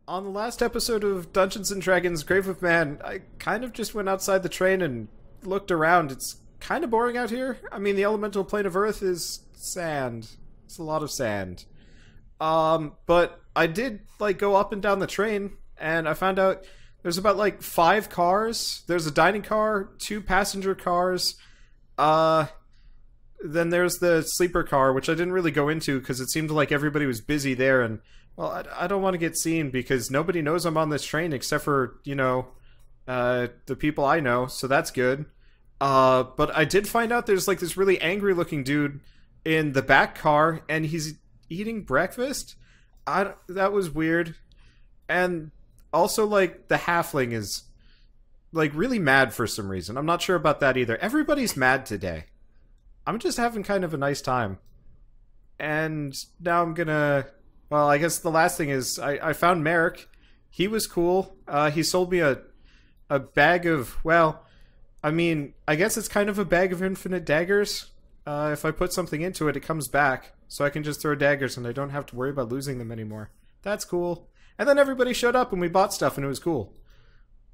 On the last episode of Dungeons and Dragons Grave of Man, I kind of just went outside the train and looked around. It's kind of boring out here. I mean, the elemental plane of Earth is sand. It's a lot of sand. But I did, like, go up and down the train, and I found out there's about, like, 5 cars. There's a dining car, 2 passenger cars, then there's the sleeper car, which I didn't really go into because it seemed like everybody was busy there, and, well, I don't want to get seen because nobody knows I'm on this train except for, you know, the people I know, so that's good. But I did find out there's, like, this really angry-looking dude in the back car, and he's eating breakfast? That was weird. And also, like, the halfling is, like, really mad for some reason. I'm not sure about that either. Everybody's mad today. I'm just having kind of a nice time. And now I'm gonna... Well, I guess the last thing is, I found Merrick. He was cool. He sold me a bag of... Well, I mean, I guess it's kind of a bag of infinite daggers. If I put something into it, it comes back. So I can just throw daggers and I don't have to worry about losing them anymore. That's cool. And then everybody showed up and we bought stuff and it was cool.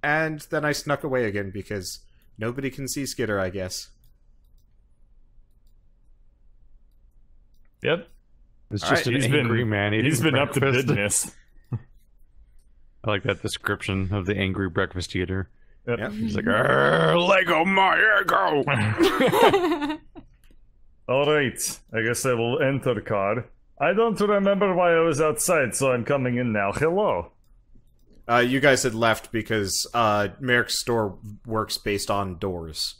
And then I snuck away again because nobody can see Skitter, I guess. Yep. It's just right, an angry man eating He's been up to breakfast. business. I like that description of the angry breakfast eater. Yep. He's like, Lego my ego! Alright, I guess I will enter the car. I don't remember why I was outside, so I'm coming in now. Hello. You guys had left because Merrick's store works based on doors.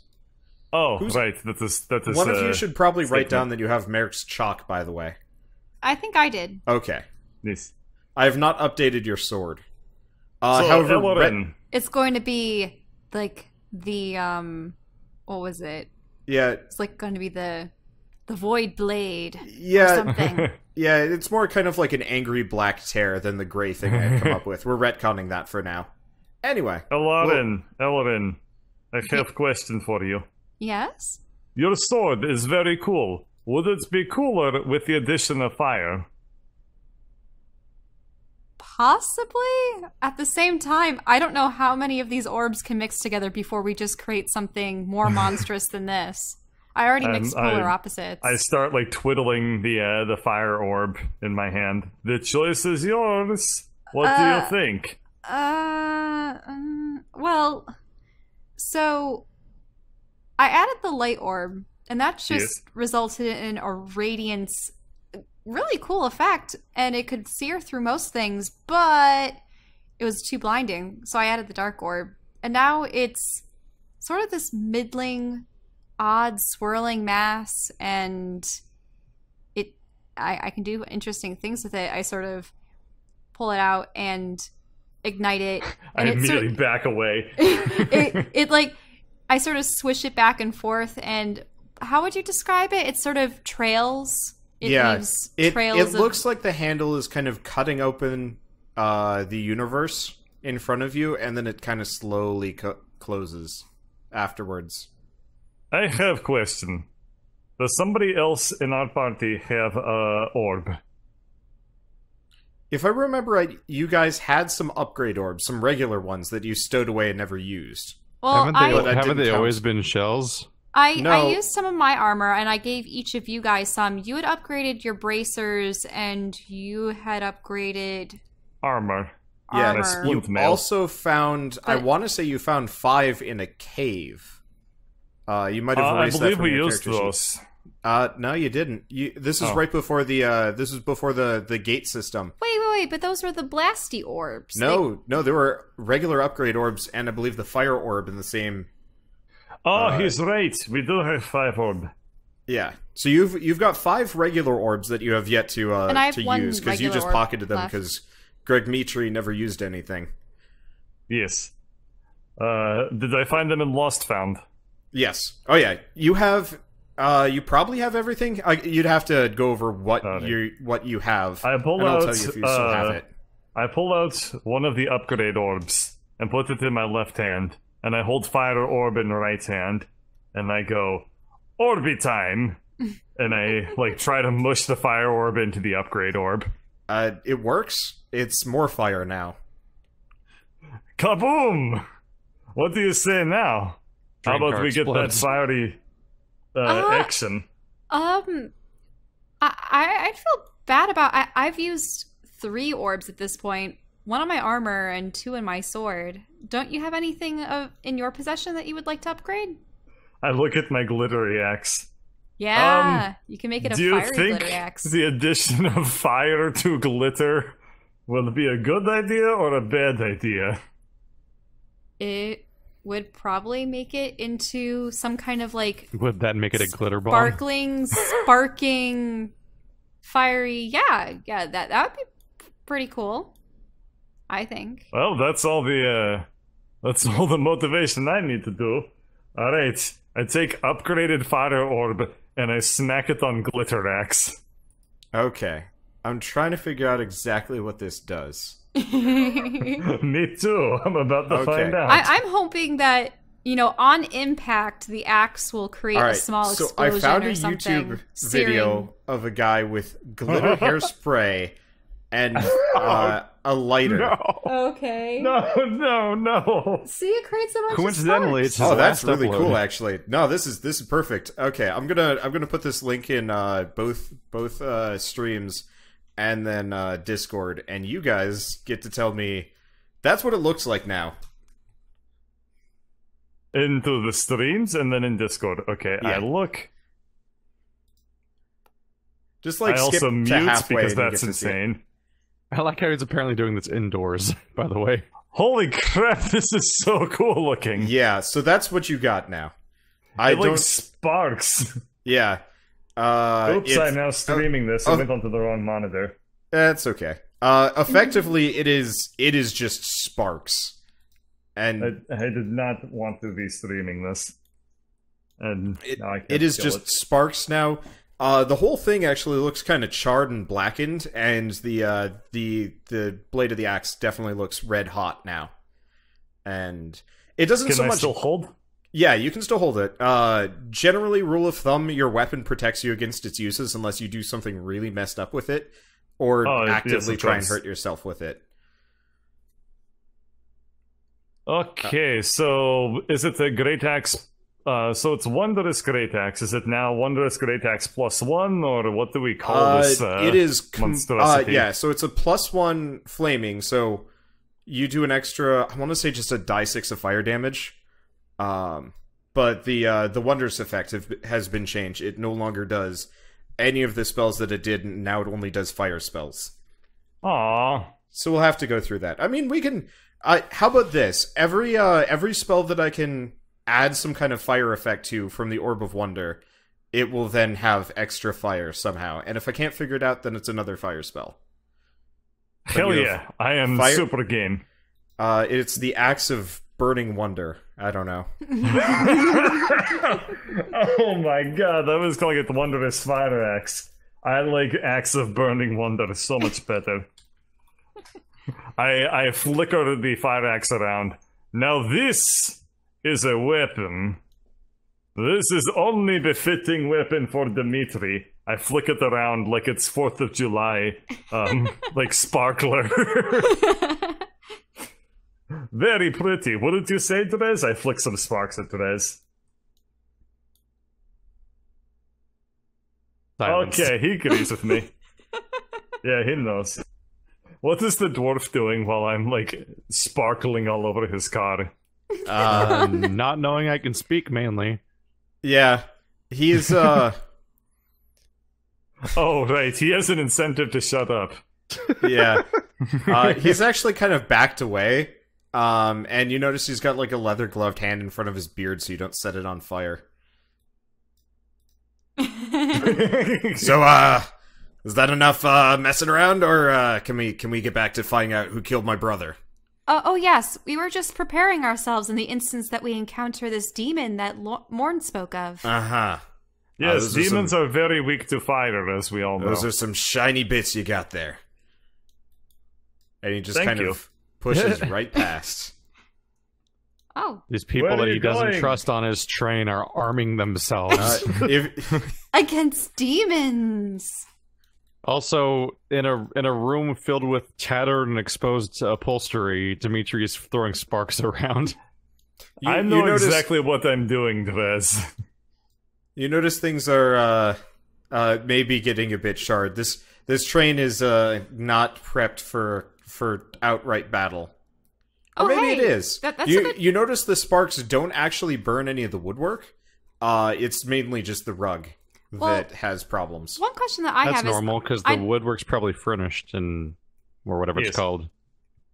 Oh, right. That is. One of you should probably write down that you have Merrick's chalk, by the way. I think I did. Okay. Yes. I have not updated your sword. So, However, it's going to be like the what was it? Yeah, it's like going to be the Void Blade. Yeah, or something. Yeah, it's more kind of like an angry black tear than the gray thing I had come up with. We're retconning that for now. Anyway, Ellerin, I have a question for you. Yes? Your sword is very cool. Would it be cooler with the addition of fire? Possibly. At the same time, I don't know how many of these orbs can mix together before we just create something more monstrous than this. I already mixed polar opposites. I start, like, twiddling the fire orb in my hand. The choice is yours. What do you think? Well, so I added the light orb, and that just resulted in a radiance, really cool effect, and it could sear through most things, but it was too blinding, so I added the dark orb. And now it's sort of this middling, odd, swirling mass, and I can do interesting things with it. I sort of pull it out and ignite it. And I immediately back away. it like, I sort of swish it back and forth, and how would you describe it? It sort of trails. It looks like the handle is kind of cutting open the universe in front of you, and then it kind of slowly closes afterwards. I have a question. Does somebody else in our party have a orb? If I remember right, you guys had some upgrade orbs, some regular ones that you stowed away and never used. Well, haven't they always been shells? I used some of my armor, and I gave each of you guys some. You had upgraded your bracers, and you had upgraded... Armor. Yeah, you also found... I want to say you found 5 in a cave. You might have erased that from your character sheet. I believe we used those. No, you didn't. This is right before the... this is before the gate system. Wait, but those were the blasty orbs. No, there were regular upgrade orbs, and I believe the fire orb in the same... Oh, he's right. We do have 5 orb. Yeah. So you've got 5 regular orbs that you have yet to use because you just pocketed them because Greg Mitri never used anything. Yes. Did I find them in Lost Found? Yes. Oh yeah. You have. You probably have everything. You'd have to go over what you have. I'll tell you if you still have it. I pull out one of the upgrade orbs and put it in my left hand. And I hold fire orb in the right hand, and I go, Orby time! And I, like, try to mush the fire orb into the upgrade orb. It works. It's more fire now. Kaboom! What do you say now? How Train about car we get that explodes. fiery action? I feel bad about. I've used 3 orbs at this point. 1 on my armor and 2 in my sword. Don't you have anything in your possession that you would like to upgrade? I look at my glittery axe. Yeah, you can make it a Do you fiery think glitter axe. the addition of fire to glitter will be a good idea or a bad idea? It would probably make it into some kind of like Would that make it a glitter bomb? sparking, fiery. Yeah, that would be pretty cool. I think. Well, that's all the motivation I need to do. All right, I take upgraded fire orb and I smack it on glitter axe. Okay. I'm trying to figure out exactly what this does. Me too. I'm about to Okay. find out. I'm hoping that, on impact, the axe will create All a right, small so explosion I found or a something. YouTube searing. video of a guy with glitter hairspray and a lighter. No, Okay. no. See, it creates a bunch Coincidentally, of it's sparks. his Oh, that's last really upload. cool, actually. No, this is perfect. Okay, I'm gonna put this link in both streams and then Discord, and you guys get to tell me that's what it looks like now. Into the streams and then in Discord. Okay, Yeah. I look. Just like I skip also to mute halfway because and you that's get to see it. insane. I like how he's apparently doing this indoors, by the way. Holy crap, this is so cool looking. Yeah, so that's what you got now. It like sparks. Yeah. Oops, it's- I'm now streaming this. I went onto the wrong monitor. That's okay. Effectively, it is just sparks, and I did not want to be streaming this. And now I can't it is kill just sparks now. The whole thing actually looks kind of charred and blackened, and the blade of the axe definitely looks red hot now. And it doesn't Can so I much. still hold? Yeah, you can still hold it. Generally, rule of thumb, your weapon protects you against its uses unless you do something really messed up with it, or Oh, yes, actively of try and course. hurt yourself with it. Okay, so is it a great axe? So it's wondrous great axe. Is it now wondrous great axe +1, or what do we call this? It is monstrosity? yeah, so it's a +1 flaming, so you do an extra, I want to say just a die 6 of fire damage. But the wondrous effect has been changed. It no longer does any of the spells that it did, and now it only does fire spells. Aww. So we'll have to go through that. I mean, we can how about this? Every spell that I can add some kind of fire effect to from the Orb of Wonder, it will then have extra fire somehow. And if I can't figure it out, then it's another fire spell. Hell you yeah, I am fire- super game. It's the Axe of Burning Wonder. I don't know. Oh my god, I was calling it Wondrous Fire Axe. I like Axe of Burning Wonder so much better. I flicker the fire axe around. Now this is a weapon. This is only befitting weapon for Dimitri. I flick it around like it's 4th of July, like sparkler. Very pretty. Wouldn't you say, Therese? I flick some sparks at Therese. Silence. Okay, he agrees with me. Yeah, he knows. What is the dwarf doing while I'm, like, sparkling all over his car? Not knowing I can speak, mainly. Yeah. He's, Oh, right, he has an incentive to shut up. yeah. He's actually kind of backed away. And you notice he's got, like, a leather-gloved hand in front of his beard so you don't set it on fire. So, is that enough messing around, or can we get back to finding out who killed my brother? Oh yes, we were just preparing ourselves in the instance that we encounter this demon that Morn spoke of. Uh-huh. Yes, those are demons some- are very weak to fire, as we all know. Those are some shiny bits you got there. And he just Thank kind you. of pushes right past. Oh, These people Where are that he you doesn't going? trust on his train are arming themselves. If against demons. Also, in a room filled with tattered and exposed upholstery, Dimitri is throwing sparks around. I know exactly what I'm doing, Therese. You notice things are maybe getting a bit shard. This train is not prepped for outright battle. Or maybe it is. You notice the sparks don't actually burn any of the woodwork. It's mainly just the rug that has problems. One question that I have is... That's normal, because the woodwork's probably furnished, or whatever it's called.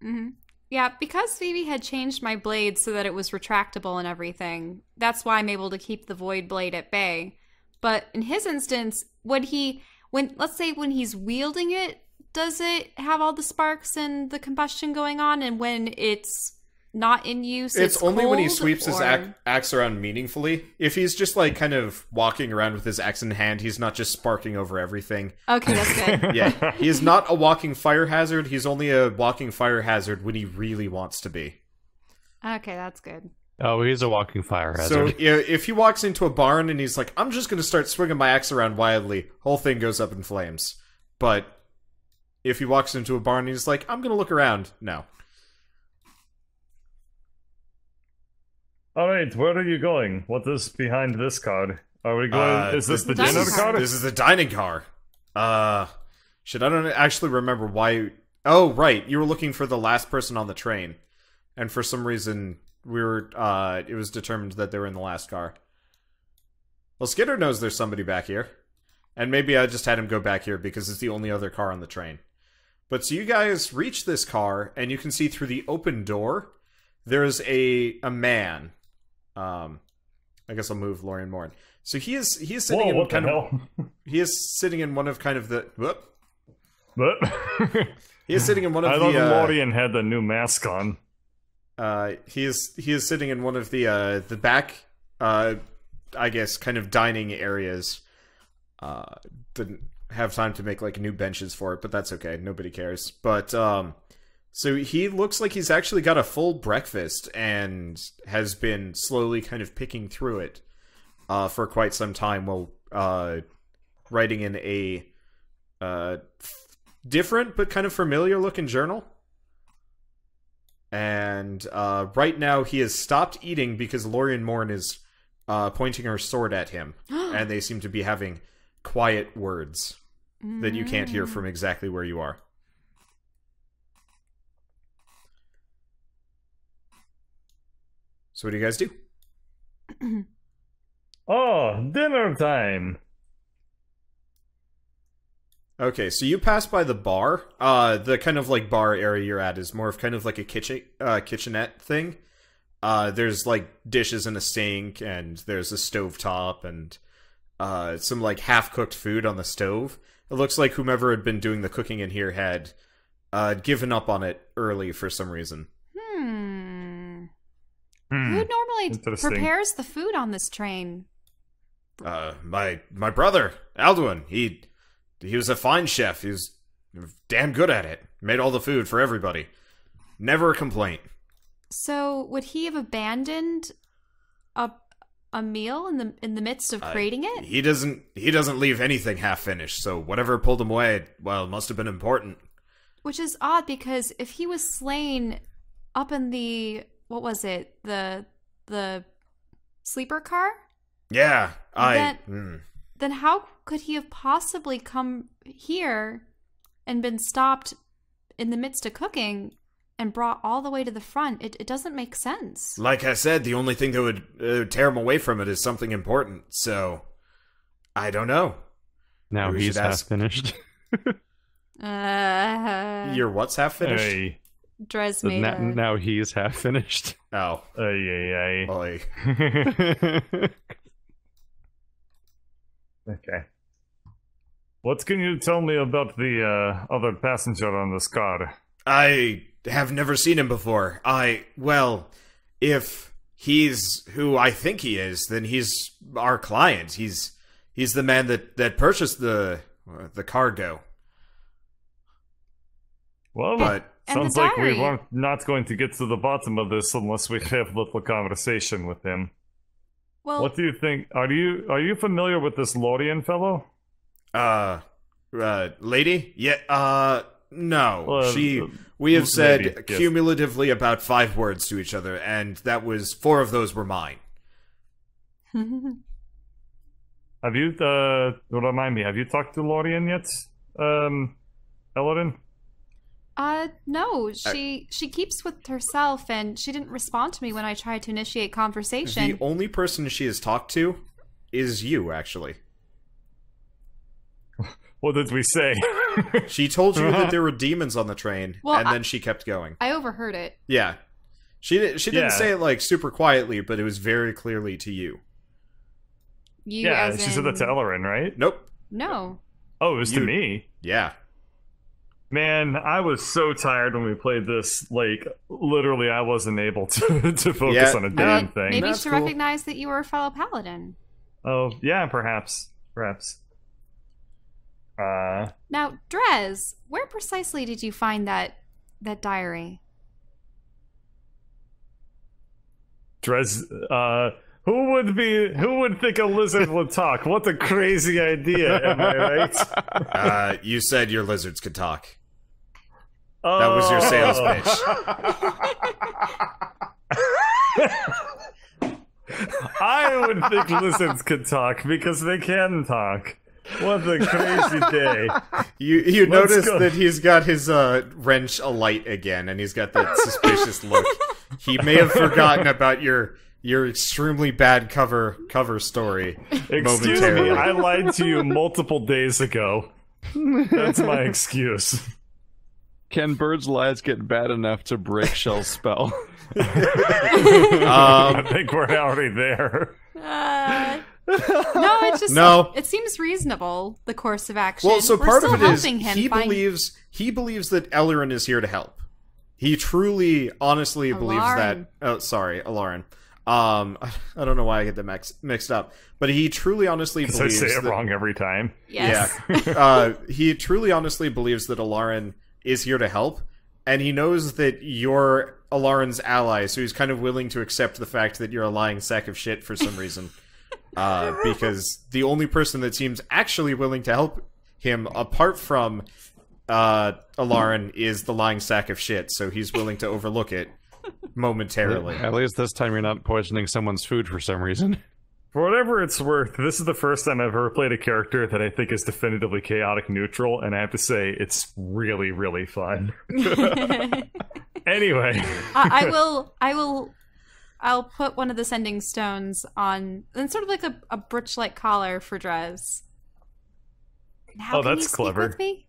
Mm-hmm. Yeah, because Phoebe had changed my blade so that it was retractable and everything, that's why I'm able to keep the void blade at bay. But in his instance, let's say when he's wielding it, does it have all the sparks and the combustion going on? And when it's not in use, it's only cold, when he sweeps his axe around meaningfully. If he's just like kind of walking around with his axe in hand, he's not just sparking over everything. Okay, that's good. Yeah, he is not a walking fire hazard. He's only a walking fire hazard when he really wants to be. Okay, that's good. Oh, he's a walking fire hazard. So if he walks into a barn and he's like, I'm just going to start swinging my axe around wildly, whole thing goes up in flames. But if he walks into a barn and he's like, I'm going to look around, no. Alright, where are you going? What is behind this car? Are we going... is this the dinner car? This is the dining car. Shit, I don't actually remember why... Oh, right, you were looking for the last person on the train. And for some reason, it was determined that they were in the last car. Well, Skidder knows there's somebody back here. And maybe I just had him go back here because it's the only other car on the train. But so you guys reach this car, and you can see through the open door, there's a man. I guess I'll move Lorian Morn. So he is sitting in kind of he is sitting in one of kind of the he is sitting in one of I thought Lorian had the new mask on. He is sitting in one of the back I guess kind of dining areas. Didn't have time to make like new benches for it, but that's okay. Nobody cares. But so he looks like he's actually got a full breakfast and has been slowly kind of picking through it for quite some time while writing in a different but kind of familiar looking journal. And right now he has stopped eating because Lorian Morn is pointing her sword at him. And they seem to be having quiet words that you can't hear from exactly where you are. So what do you guys do? Oh, dinner time! Okay, so you pass by the bar. The kind of like bar area you're at is more of kind of like a kitchenette thing. There's like dishes in a sink, and there's a stovetop, and some like half-cooked food on the stove. It looks like whomever had been doing the cooking in here had given up on it early for some reason. Who normally prepares the food on this train? My brother, Alduin. He was a fine chef. He was damn good at it. Made all the food for everybody. Never a complaint. So would he have abandoned a meal in the midst of creating it? He doesn't leave anything half finished. So whatever pulled him away, well, it must have been important. Which is odd because if he was slain up in the what was it? The sleeper car? Yeah, Then how could he have possibly come here and been stopped in the midst of cooking and brought all the way to the front? It doesn't make sense. Like I said, the only thing that would tear him away from it is something important. So, I don't know. Now he's half finished. Your what's half finished? Hey. Dres made now he's half finished. Oh. Oy. Okay. What can you tell me about the other passenger on this car? I have never seen him before. If he's who I think he is, then he's our client. He's the man that purchased the cargo. Well, but sounds like we weren't not going to get to the bottom of this unless we have a little conversation with him. Well, what do you think? Are you familiar with this Lorian fellow? Lady? Yeah, no. Well, we have said lady, yes. cumulatively about 5 words to each other, and that was 4 of those were mine. Have you, remind me, have you talked to Lorien yet, Elodin? No, she keeps with herself, and she didn't respond to me when I tried to initiate conversation. The only person she has talked to is you, actually. What did we say? She told you that there were demons on the train, Well, then she kept going. I overheard it. Yeah. She didn't say it, like, super quietly, but it was very clearly to you. You Yeah, as she said that to Ellerin, right? Nope. No. Oh, it was to me? Yeah. Man, I was so tired when we played this, like, literally I wasn't able to focus on a damn thing. Maybe That's she cool. recognized that you were a fellow paladin. Oh, yeah, perhaps. Now, Drez, where precisely did you find that diary? Drez, who would think a lizard would talk? What a crazy idea, am I right? You said your lizards could talk. That was your sales pitch. I would think lizards could talk because they can talk. What a crazy day. You Let's notice go. that he's got his wrench alight again, and he's got that suspicious look. He may have forgotten about your extremely bad cover story. Excuse me, momentarily. I lied to you multiple days ago. That's my excuse. Can birds' lies get bad enough to break Shell's spell? I think we're already there. No, it's just No. It seems reasonable, the course of action. Well, so We're part still of it is helping him he find believes that Ellerin is here to help. He truly, honestly believes that. Alarin. Oh, sorry, Alarin. I don't know why I get them mixed up, but he truly, honestly So I believes say it that, wrong every time. Yes. Yeah. He truly, honestly believes that Alarin is here to help, and he knows that you're Alarin's ally, so he's kind of willing to accept the fact that you're a lying sack of shit for some reason. Because the only person that seems actually willing to help him, apart from Alarin, is the lying sack of shit, so he's willing to overlook it momentarily. At least this time you're not poisoning someone's food for some reason. For whatever it's worth, this is the first time I've ever played a character that I think is definitively chaotic neutral, and I have to say, it's really, really fun. Anyway. I'll put one of the sending stones on, and sort of like a brooch-like collar for Drez. Now Oh, can that's you speak clever. with me?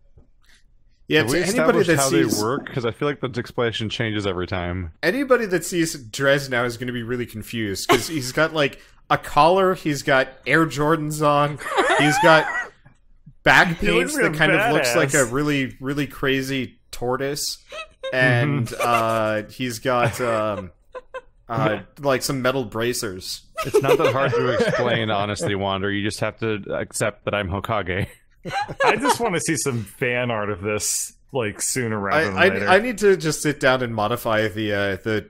Yeah, Have we to anybody established that how sees they work? Because I feel like the explanation changes every time. anybody that sees Drez now is going to be really confused because he's got like a collar, he's got Air Jordans on, he's got back He looks paints like that a kind of looks like a badass. really, really crazy tortoise, and he's got like some metal bracers. It's not that hard to explain, honestly, Wander. You just have to accept that I'm Hokage. I just want to see some fan art of this, like, sooner rather than later. I need to just sit down and modify the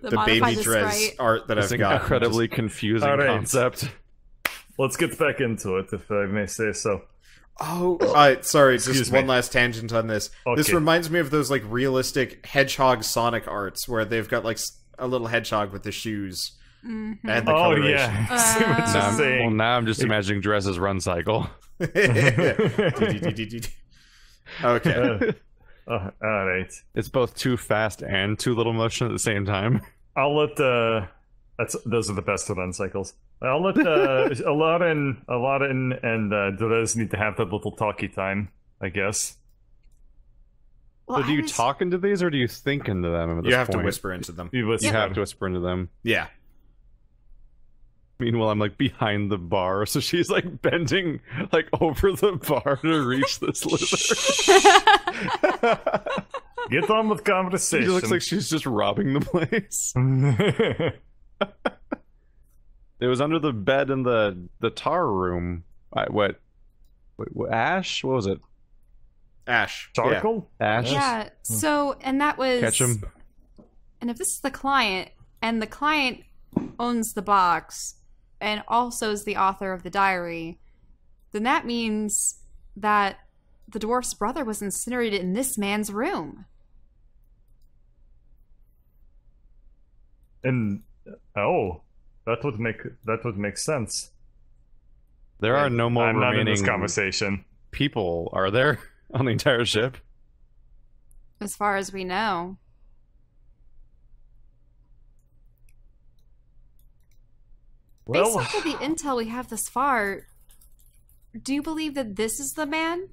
modify baby the Drez sprite. art that It's I've an got. incredibly confusing All right. concept. Let's get back into it, if I may say so. Sorry, Excuse just me. one last tangent on this. This Okay. reminds me of those like realistic hedgehog Sonic arts where they've got like a little hedgehog with the shoes and the Oh, coloration. yeah. I see what Now you're I'm, saying. well, now I'm just imagining Drez's run cycle. Okay. Alright. It's both too fast and too little motion at the same time. I'll let, those are the best run cycles. I'll let, Alarin and, Drez need to have that little talkie time, I guess. Well, So do I you was- talk into these, or do you think into them at this You have to point? whisper into them. You You have to whisper into them. Yeah. Meanwhile, I'm like behind the bar, so she's like bending like over the bar to reach this lizard. Get on with She conversation. looks like she's just robbing the place. It was under the bed in the tar room. What, Ash? What was it? Ash. Yeah. Charcoal? Ash? Yeah. So, and that was. Catch him. And if this is the client, and the client owns the box, and also is the author of the diary, then that means that the dwarf's brother was incinerated in this man's room. And that would make sense. There are no more I'm not in remaining this conversation. people, are there, on the entire ship? As far as we know. Well, Based off of the intel we have thus far, do you believe that this is the man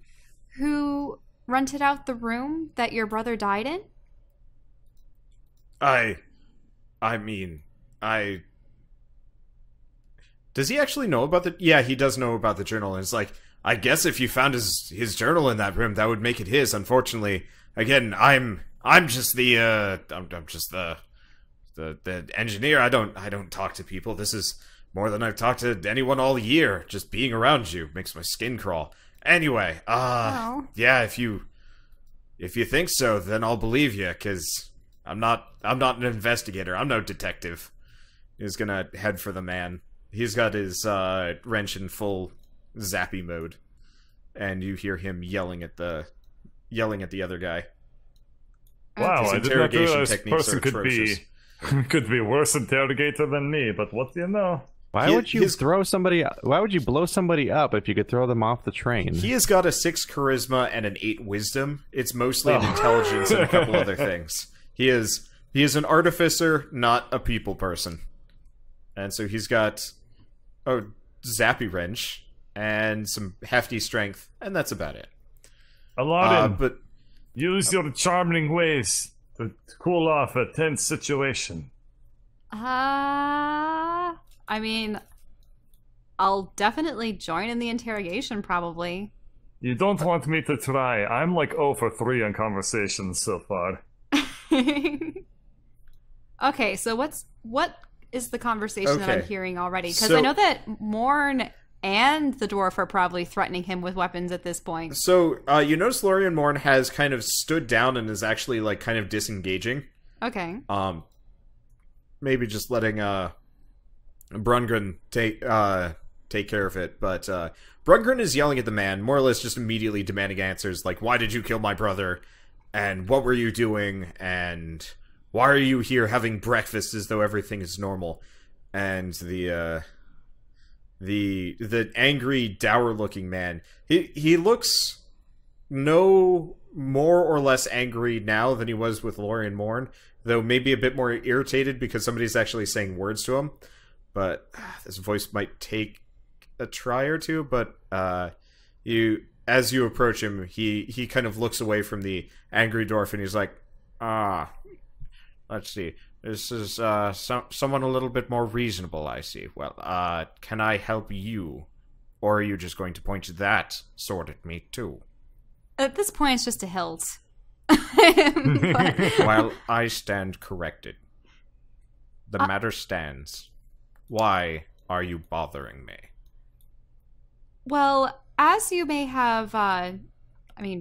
who rented out the room that your brother died in? Does he actually know about the... Yeah, he does know about the journal, and it's like, I guess if you found his journal in that room, that would make it his. Unfortunately, again, I'm just I'm just the engineer. I don't talk to people. This is more than I've talked to anyone all year. Just being around you makes my skin crawl. Anyway, yeah, if you think so, then I'll believe you, because I'm not an investigator. I'm no detective. He's gonna head for the man. He's got his wrench in full zappy mode, and you hear him yelling at the other guy. wow, His I did not interrogation realize this techniques person are atrocious. could be worse interrogator than me, but what do you know? Why would you why would you blow somebody up if you could throw them off the train? He has got a 6 charisma and an 8 wisdom. It's mostly an intelligence and a couple other things. He is an artificer, not a people person. And so he's got a zappy wrench and some hefty strength, and that's about it. Aladdin, But use your charming ways to cool off a tense situation. I mean, I'll definitely join in the interrogation, probably. You don't want me to try. I'm like 0 for 3 on conversations so far. Okay, so what is the conversation that I'm Okay. hearing already? Because So- I know that Morn and the dwarf are probably threatening him with weapons at this point. so you notice Lorian Morn has kind of stood down and is actually like kind of disengaging. Okay. Maybe just letting Brungren take care of it. But Brungren is yelling at the man, more or less just immediately demanding answers, like, why did you kill my brother? And what were you doing? And why are you here having breakfast as though everything is normal? And the angry, dour-looking man, he looks no more or less angry now than he was with Lorian Morn, though maybe a bit more irritated because somebody's actually saying words to him. But this voice might take a try or two. But as you approach him, he kind of looks away from the angry dwarf, and he's like, let's see. This is someone a little bit more reasonable, I see. Well, can I help you? Or are you just going to point that sword at me, too? At this point, it's just a hilt. While I stand corrected. The matter stands. Why are you bothering me? Well, as you may have,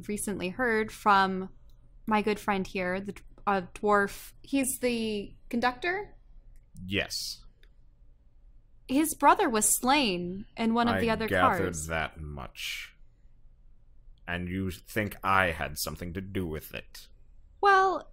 recently heard from my good friend here, the dwarf, he's the conductor? Yes. His brother was slain in one of the other I gathered cars. that much. And you think I had something to do with it? Well,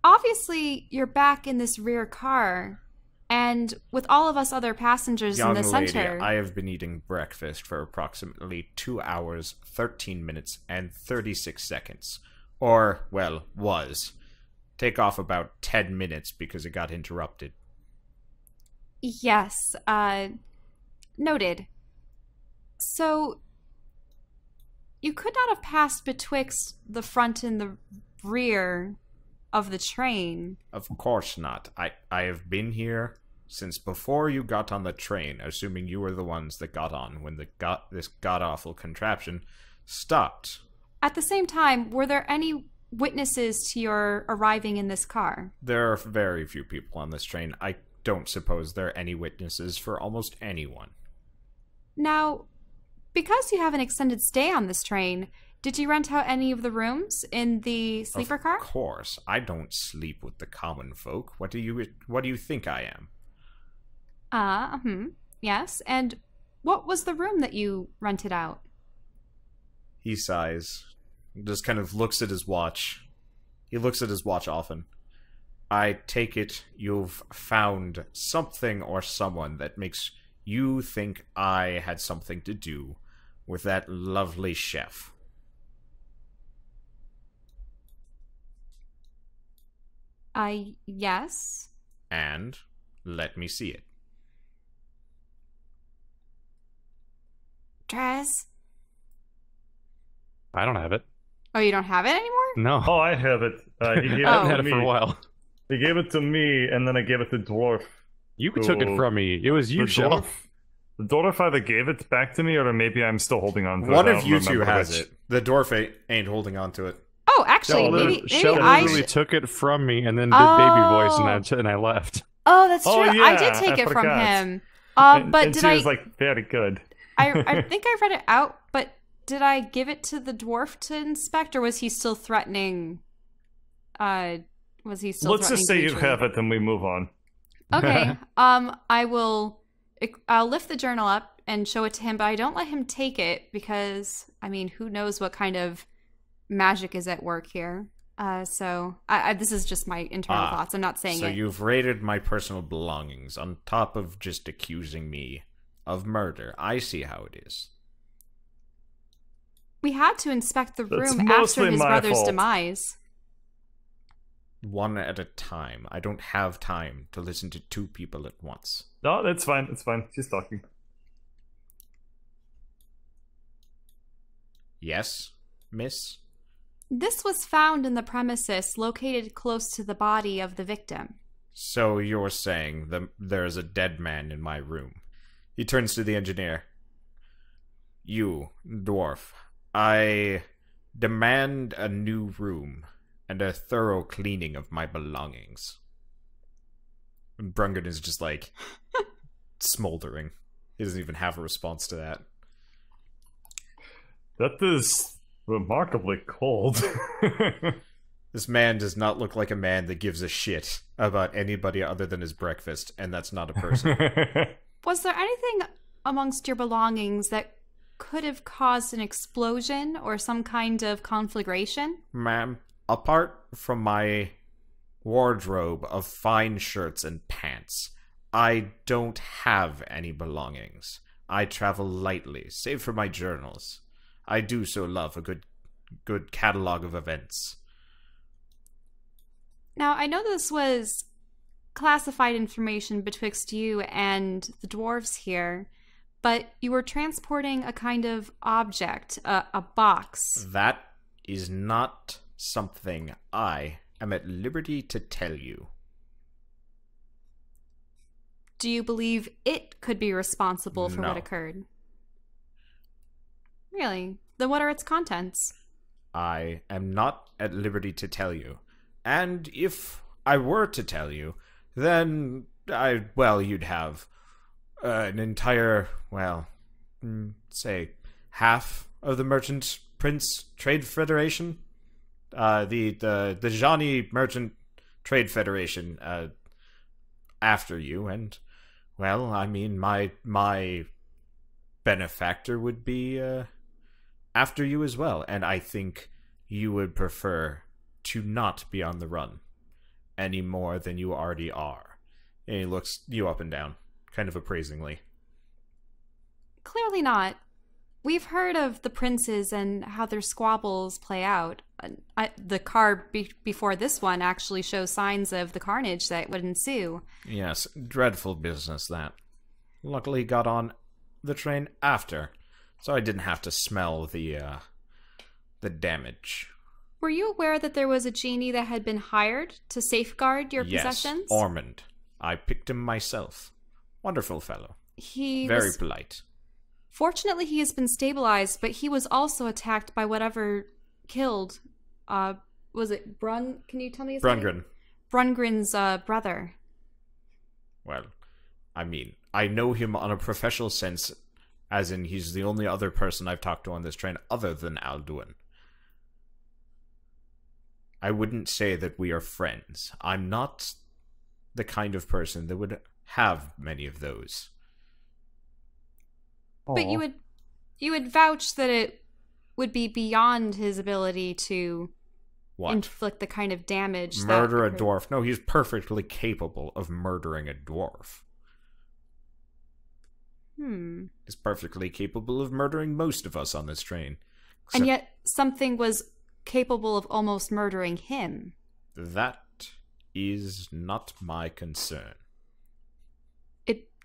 obviously you're back in this rear car, and with all of us other passengers Young in the lady, center. I have been eating breakfast for approximately 2 hours, 13 minutes, and 36 seconds. Or, well, was. Take off about 10 minutes because it got interrupted. Yes, noted. So, you could not have passed betwixt the front and the rear of the train. Of course not. I have been here since before you got on the train, assuming you were the ones that got on when this god-awful contraption stopped. At the same time, were there any witnesses to your arriving in this car? There are very few people on this train. I don't suppose there are any witnesses for almost anyone. Now, because you have an extended stay on this train, did you rent out any of the rooms in the sleeper car? Of course. I don't sleep with the common folk. What do you think I am? Yes. And what was the room that you rented out? He sighs. Just kind of looks at his watch. He looks at his watch often. I take it you've found something or someone that makes you think I had something to do with that lovely chef. Yes. And let me see it. Dress. I don't have it. Oh, you don't have it anymore? No. Oh, I have it. He gave I it haven't to had it me. for a while. He gave it to me, and then I gave it to Dwarf. You took it from me. It was you, The Shell. Dwarf? The dwarf either gave it back to me, or maybe I'm still holding on to it. One I of don't you two remember has which. it. The dwarf ain't holding on to it. Oh, actually, Shell maybe Shell I literally should... took it from me and then did baby voice, Oh. and I left. Oh, that's true. Oh, I yeah, did take I it from forgot. him. And But did she I... was like, very good. I think I read it out, but did I give it to the dwarf to inspect, or was he still threatening... Was he still Let's just say you Dimitri? have it, and we move on. Okay. I'll lift the journal up and show it to him, but I don't let him take it because, I mean, who knows what kind of magic is at work here. So this is just my internal thoughts. I'm not saying So it. you've raided my personal belongings on top of just accusing me of murder. I see how it is. We had to inspect the That's room mostly after his my brother's fault. demise. One at a time. I don't have time to listen to two people at once. No, that's fine. It's fine. She's talking. Yes, miss? This was found in the premises located close to the body of the victim. So you're saying there's a dead man in my room. He turns to the engineer. You, dwarf, I demand a new room and a thorough cleaning of my belongings. And Brungan is just like smoldering. He doesn't even have a response to that. That is remarkably cold. This man does not look like a man that gives a shit about anybody other than his breakfast, and that's not a person. Was there anything amongst your belongings that could have caused an explosion or some kind of conflagration? Ma'am, apart from my wardrobe of fine shirts and pants, I don't have any belongings. I travel lightly, save for my journals. I do so love a good catalog of events. Now, I know this was classified information betwixt you and the dwarves here, but you were transporting a kind of object, a box. That is not something I am at liberty to tell you. Do you believe it could be responsible for what No. occurred? Really? Then what are its contents? I am not at liberty to tell you. And if I were to tell you, then you'd have an entire, say, half of the Merchant Prince Trade Federation, the Johnny Merchant Trade Federation, after you, and my benefactor would be after you as well, and I think you would prefer to not be on the run any more than you already are. And he looks you up and down, kind of appraisingly. Clearly not. We've heard of the princes and how their squabbles play out. The card before this one actually shows signs of the carnage that would ensue. Yes, dreadful business, that. Luckily got on the train after, so I didn't have to smell the damage. Were you aware that there was a genie that had been hired to safeguard your possessions? Yes, Ormond. I picked him myself. Wonderful fellow. Very polite. Fortunately, he has been stabilized, but he was also attacked by whatever killed. Was it Brun? Can you tell me his name? Brungren. Brungren's brother. Well, I know him on a professional sense, as in he's the only other person I've talked to on this train other than Alduin. I wouldn't say that we are friends. I'm not the kind of person that would have many of those. But you would vouch that it would be beyond his ability to What? inflict the kind of damage Murder a that dwarf? No, he's perfectly capable of murdering a dwarf. He's perfectly capable of murdering most of us on this train. And yet something was capable of almost murdering him. That is not my concern.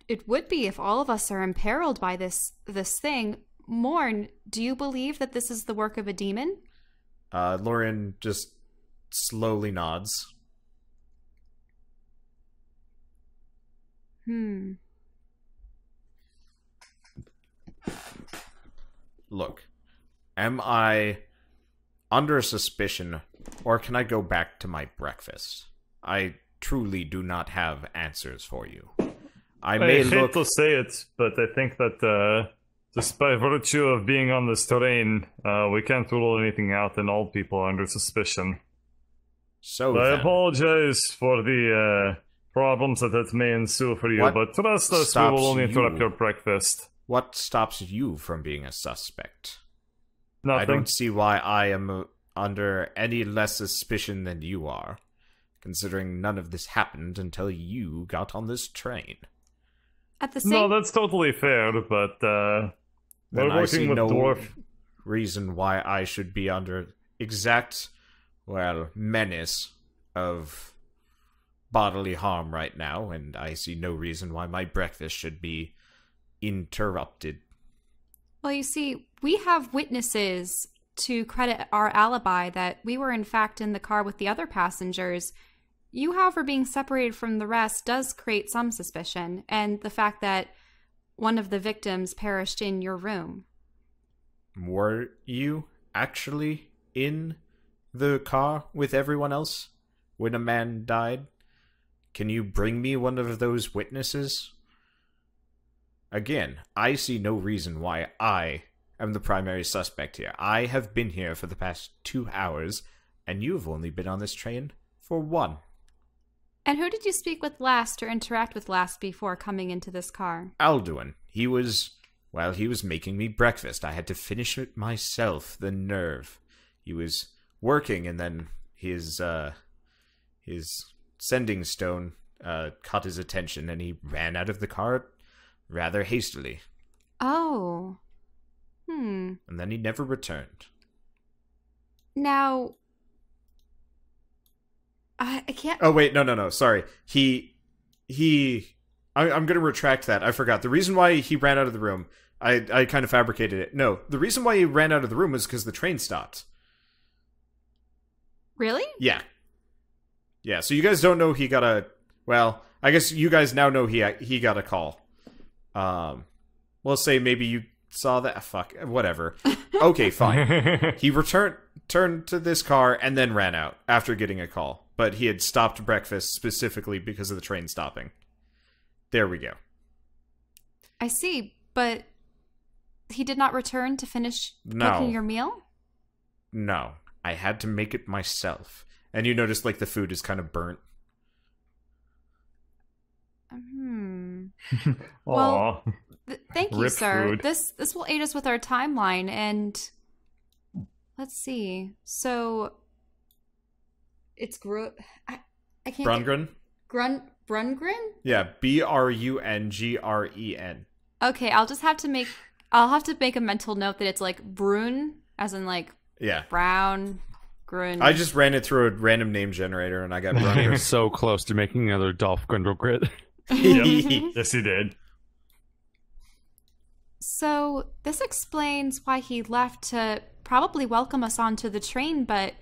It would be if all of us are imperiled by this thing. Morn, do you believe that this is the work of a demon? Lorian just slowly nods. Look, am I under suspicion, or can I go back to my breakfast? I truly do not have answers for you. I hate to say it, but I think that just by virtue of being on this terrain, we can't rule anything out, and all people are under suspicion. So I then, apologize for the problems that may ensue for you, What but trust us, we stops will only interrupt you? your breakfast. what stops you from being a suspect? Nothing. I don't see why I am under any less suspicion than you are, considering none of this happened until you got on this train. At the same No, that's totally fair, but Then we're I see working with no dwarf. reason why I should be under exact, menace of bodily harm right now, and I see no reason why my breakfast should be interrupted. Well, you see, we have witnesses to credit our alibi that we were in fact in the car with the other passengers. You, however, being separated from the rest does create some suspicion, and the fact that one of the victims perished in your room. Were you actually in the car with everyone else when a man died? Can you bring me one of those witnesses? Again, I see no reason why I am the primary suspect here. I have been here for the past 2 hours, and you've only been on this train for 1. And who did you speak with last or interact with last before coming into this car? Alduin. He was making me breakfast. I had to finish it myself. The nerve. He was working, and then his sending stone caught his attention, and he ran out of the car rather hastily. Oh. And then he never returned. Now, I can't... Oh, wait, no, sorry. I'm going to retract that. I forgot. The reason why he ran out of the room, I kind of fabricated it. No, the reason why he ran out of the room was because the train stopped. Really? Yeah. Yeah, so you guys don't know he got a... Well, I guess you guys now know he got a call. We'll say maybe you saw that. Fuck, whatever. Okay, fine. He turned to this car and then ran out after getting a call. But he had stopped breakfast specifically because of the train stopping. There we go. I see, but he did not return to finish cooking your meal? No, I had to make it myself. And you notice, like, the food is kind of burnt. Well, Aw. Thank you, Rip sir. food. This will aid us with our timeline, and let's see. So it's I can't. Brungren? Brungren? Yeah, Brungren. Okay, I'll have to make a mental note that it's like Brun, as in like Yeah. brown, Grun. I just ran it through a random name generator and I got I'm Brungren. so close to making another Dolph Grindelgrit. Yep. Yes, he did. So this explains why he left to probably welcome us onto the train, but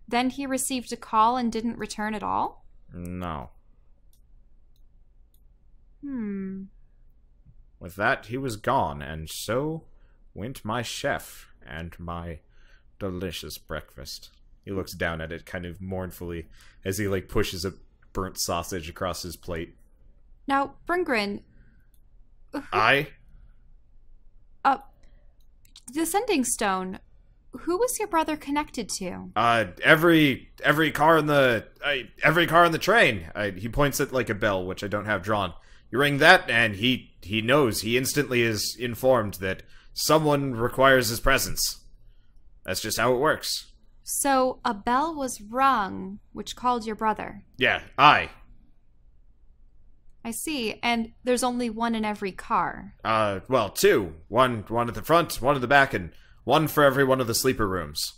then he received a call and didn't return at all? No. With that, he was gone, and so went my chef and my delicious breakfast. He looks down at it kind of mournfully as he, like, pushes a burnt sausage across his plate. Now, Brungren, the Sending Stone, who was your brother connected to? Every car in the train. He points at, like, a bell, which I don't have drawn. You ring that, and he knows. He instantly is informed that someone requires his presence. That's just how it works. So a bell was rung, which called your brother. Yeah, I see, and there's only one in every car. Well, two. One at the front, one at the back, and one for every one of the sleeper rooms.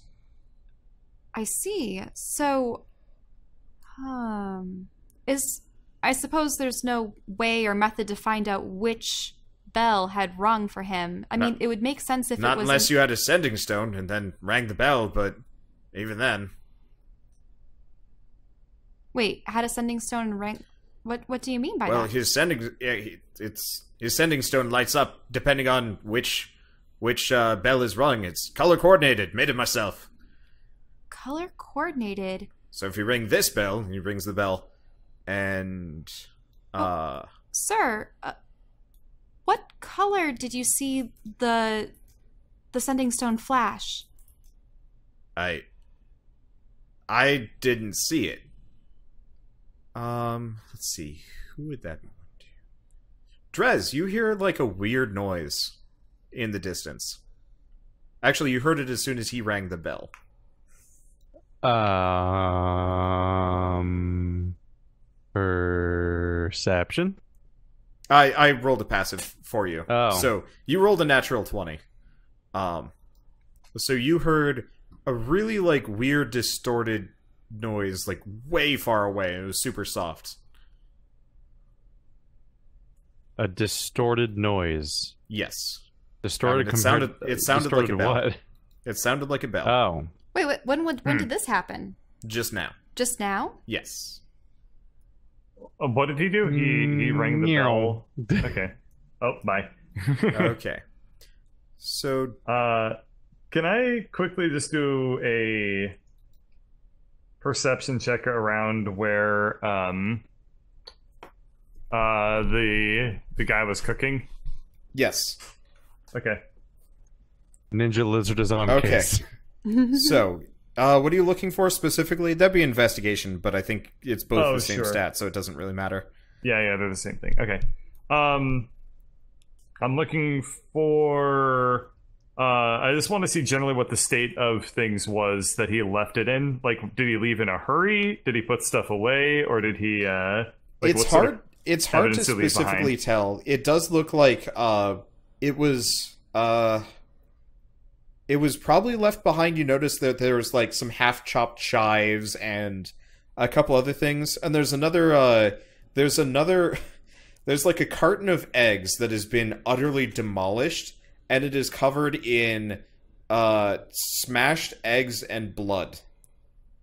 I see. So, I suppose there's no way or method to find out which bell had rung for him. I mean, it would make sense if it was... Not unless you had a sending stone and then rang the bell, but even then... Wait, had a sending stone and rang... What do you mean by that? Well, his sending... his sending stone lights up depending on which bell is rung. It's color-coordinated. Made it myself. Color-coordinated? So if you ring this bell, he rings the bell, and... Sir, what color did you see the sending stone flash? I didn't see it. Let's see. Who would that be? Drez, you hear like a weird noise in the distance. Actually, you heard it as soon as he rang the bell. Perception? I rolled a passive for you. Oh. So you rolled a natural 20. So you heard a really like weird distorted noise like way far away, and it was super soft. A distorted noise. Yes. Distorted. It sounded like a bell. What? It sounded like a bell. Oh. Wait, when did this happen? Just now. Just now? Yes. What did he do? He rang the bell. Okay. Oh, bye. Okay. So, can I quickly just do a perception check around where the guy was cooking? yes. Okay. Ninja Lizard is on Okay. case. So, what are you looking for specifically? That'd be investigation, but I think it's both the same sure. stat, so it doesn't really matter. Yeah, they're the same thing. Okay. I'm looking for... I just want to see generally what the state of things was that he left it in. Like, did he leave in a hurry? Did he put stuff away? Or did he... It's hard to evidence to leave specifically behind? tell. It does look like it was probably left behind. You notice that there's like some half-chopped chives and a couple other things. And there's like a carton of eggs that has been utterly demolished, and it is covered in smashed eggs and blood.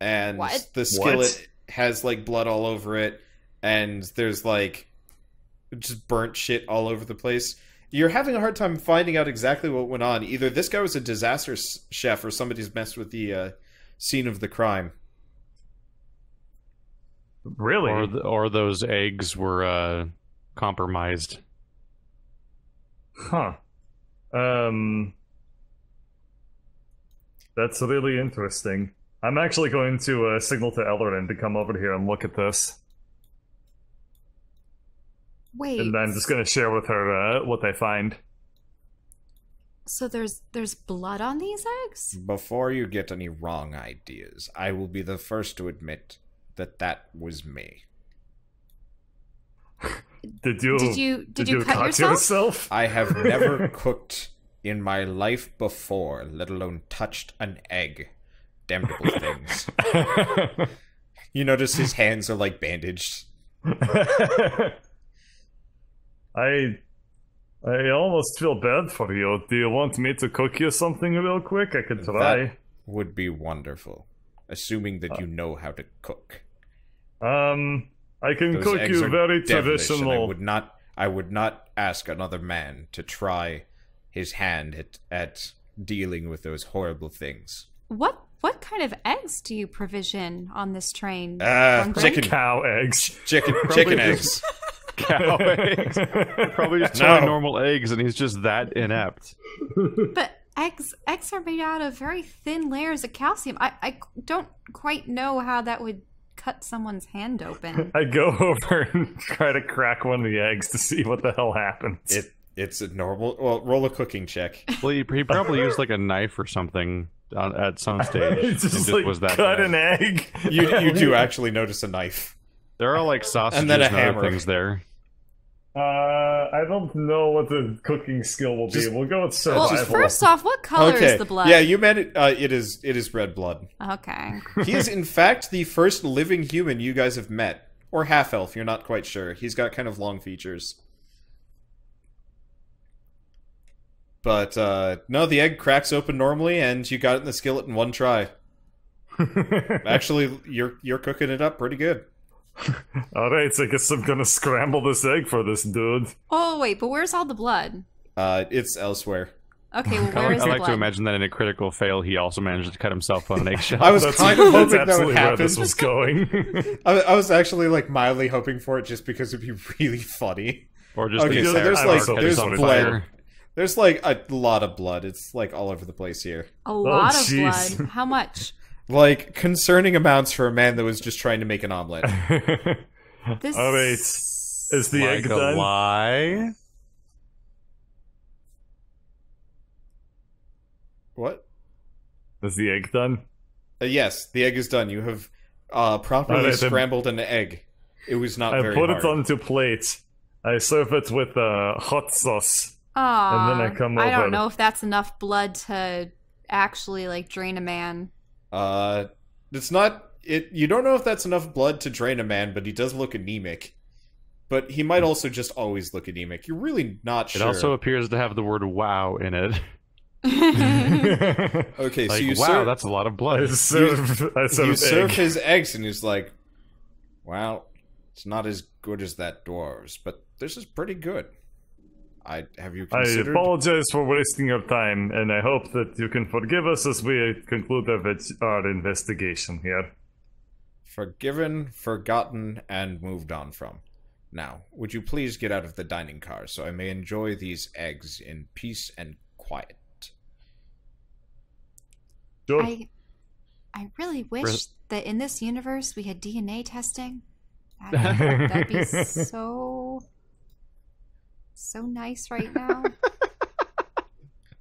And What? the skillet has like blood all over it, and there's like just burnt shit all over the place. You're having a hard time finding out exactly what went on. Either this guy was a disaster chef or somebody's messed with the scene of the crime. Really? Or those eggs were compromised. Huh. That's really interesting. I'm actually going to signal to Ellerin to come over here and look at this. Wait. And I'm just going to share with her what I find. So there's blood on these eggs? Before you get any wrong ideas, I will be the first to admit that was me. Did you cut yourself? I have never cooked in my life before, let alone touched an egg. Damnable things. You notice his hands are like bandaged. I almost feel bad for you. Do you want me to cook you something real quick? I could try. That would be wonderful. Assuming that you know how to cook. I can Those cook eggs you are very devilish, and traditional. I would not ask another man to try his hand at dealing with those horrible things. What kind of eggs do you provision on this train? Chicken Cow eggs. Chicken eggs. Cow eggs. Probably just totally normal eggs, and he's just that inept. But eggs are made out of very thin layers of calcium. I don't quite know how that would cut someone's hand open. I go over and try to crack one of the eggs to see what the hell happens. It's a normal. Well, roll a cooking check. Well, he probably used like a knife or something at some stage. It's just, and like was that cut bad. an egg. You do actually notice a knife. There are like sausages And then a other hammer. things there. I don't know what the cooking skill will be. We'll go with Well, survival. first off, what color Okay. is the blood? Yeah, you meant it. It is red blood. Okay. He is in fact the first living human you guys have met, or half elf. You're not quite sure. He's got kind of long features. But no, the egg cracks open normally, and you got it in the skillet in one try. Actually, you're cooking it up pretty good. Alright, so I guess I'm gonna scramble this egg for this dude. Oh wait, but where's all the blood? It's elsewhere. Okay, well I where like, is I the like blood? to imagine that in a critical fail, he also managed to cut himself on an eggshell. I was That's, kind of that's hoping that would absolutely where happen. this was going. I was actually like mildly hoping for it just because it'd be really funny. Or just Okay, the so there's, entire like, car there's catches on blood. fire. There's like a lot of blood. It's like all over the place here. A lot of jeez. blood. How much? Like concerning amounts for a man that was just trying to make an omelet. This. Alright. Is the Like egg a done? lie? What? Is the egg done? Yes, the egg is done. You have properly Alright, then- scrambled an egg. It was not I very put hard. it onto plate. I serve it with hot sauce. Aw, And then I come I over. don't know if that's enough blood to actually like drain a man. It's not. You don't know if that's enough blood to drain a man, but he does look anemic. But he might also just always look anemic. You're really not It sure. also appears to have the word "wow" in it. Okay, so Like, you wow, serve, that's a lot of I blood. serve you serve egg. his eggs, and he's like, "Well, it's not as good as that dwarves, but this is pretty good." Have you I considered? apologize for wasting your time, and I hope that you can forgive us as we conclude our investigation here. Forgiven, forgotten, and moved on from. Now, would you please get out of the dining car so I may enjoy these eggs in peace and quiet? Sure. I really wish that in this universe we had DNA testing. That'd be so nice right now.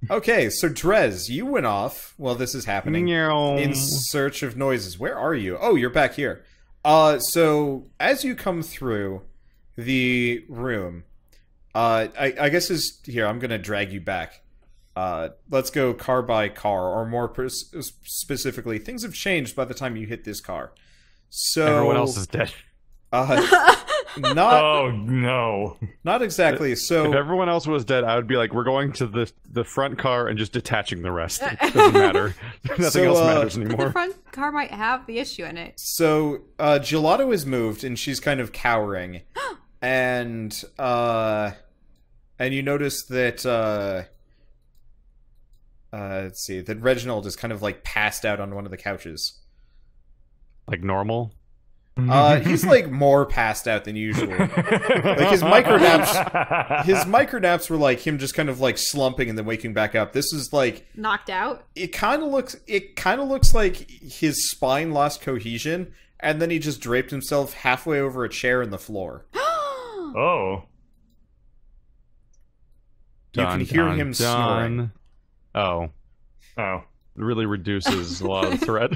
Okay, so Drez, you went off while this is happening Meow. in search of noises. Where are you? Oh, you're back here. So as you come through the room, I guess is here. I'm gonna drag you back. Let's go car by car, or more specifically, things have changed by the time you hit this car. So Everyone else is dead. not Oh no! not exactly. If So everyone else was dead, I would be like, we're going to the front car and just detaching the rest. It doesn't matter. Nothing So, else matters The anymore. front car might have the issue in it. Gelato is moved and she's kind of cowering, and you notice that let's see, that Reginald is kind of like passed out on one of the couches. Like normal. He's like more passed out than usual. Like his micronaps were like him just kind of like slumping and then waking back up. This is like Knocked out? it kind of looks like his spine lost cohesion, and then he just draped himself halfway over a chair in the floor. Oh. You can hear him snoring. Oh. Oh. It really reduces a lot of the threat.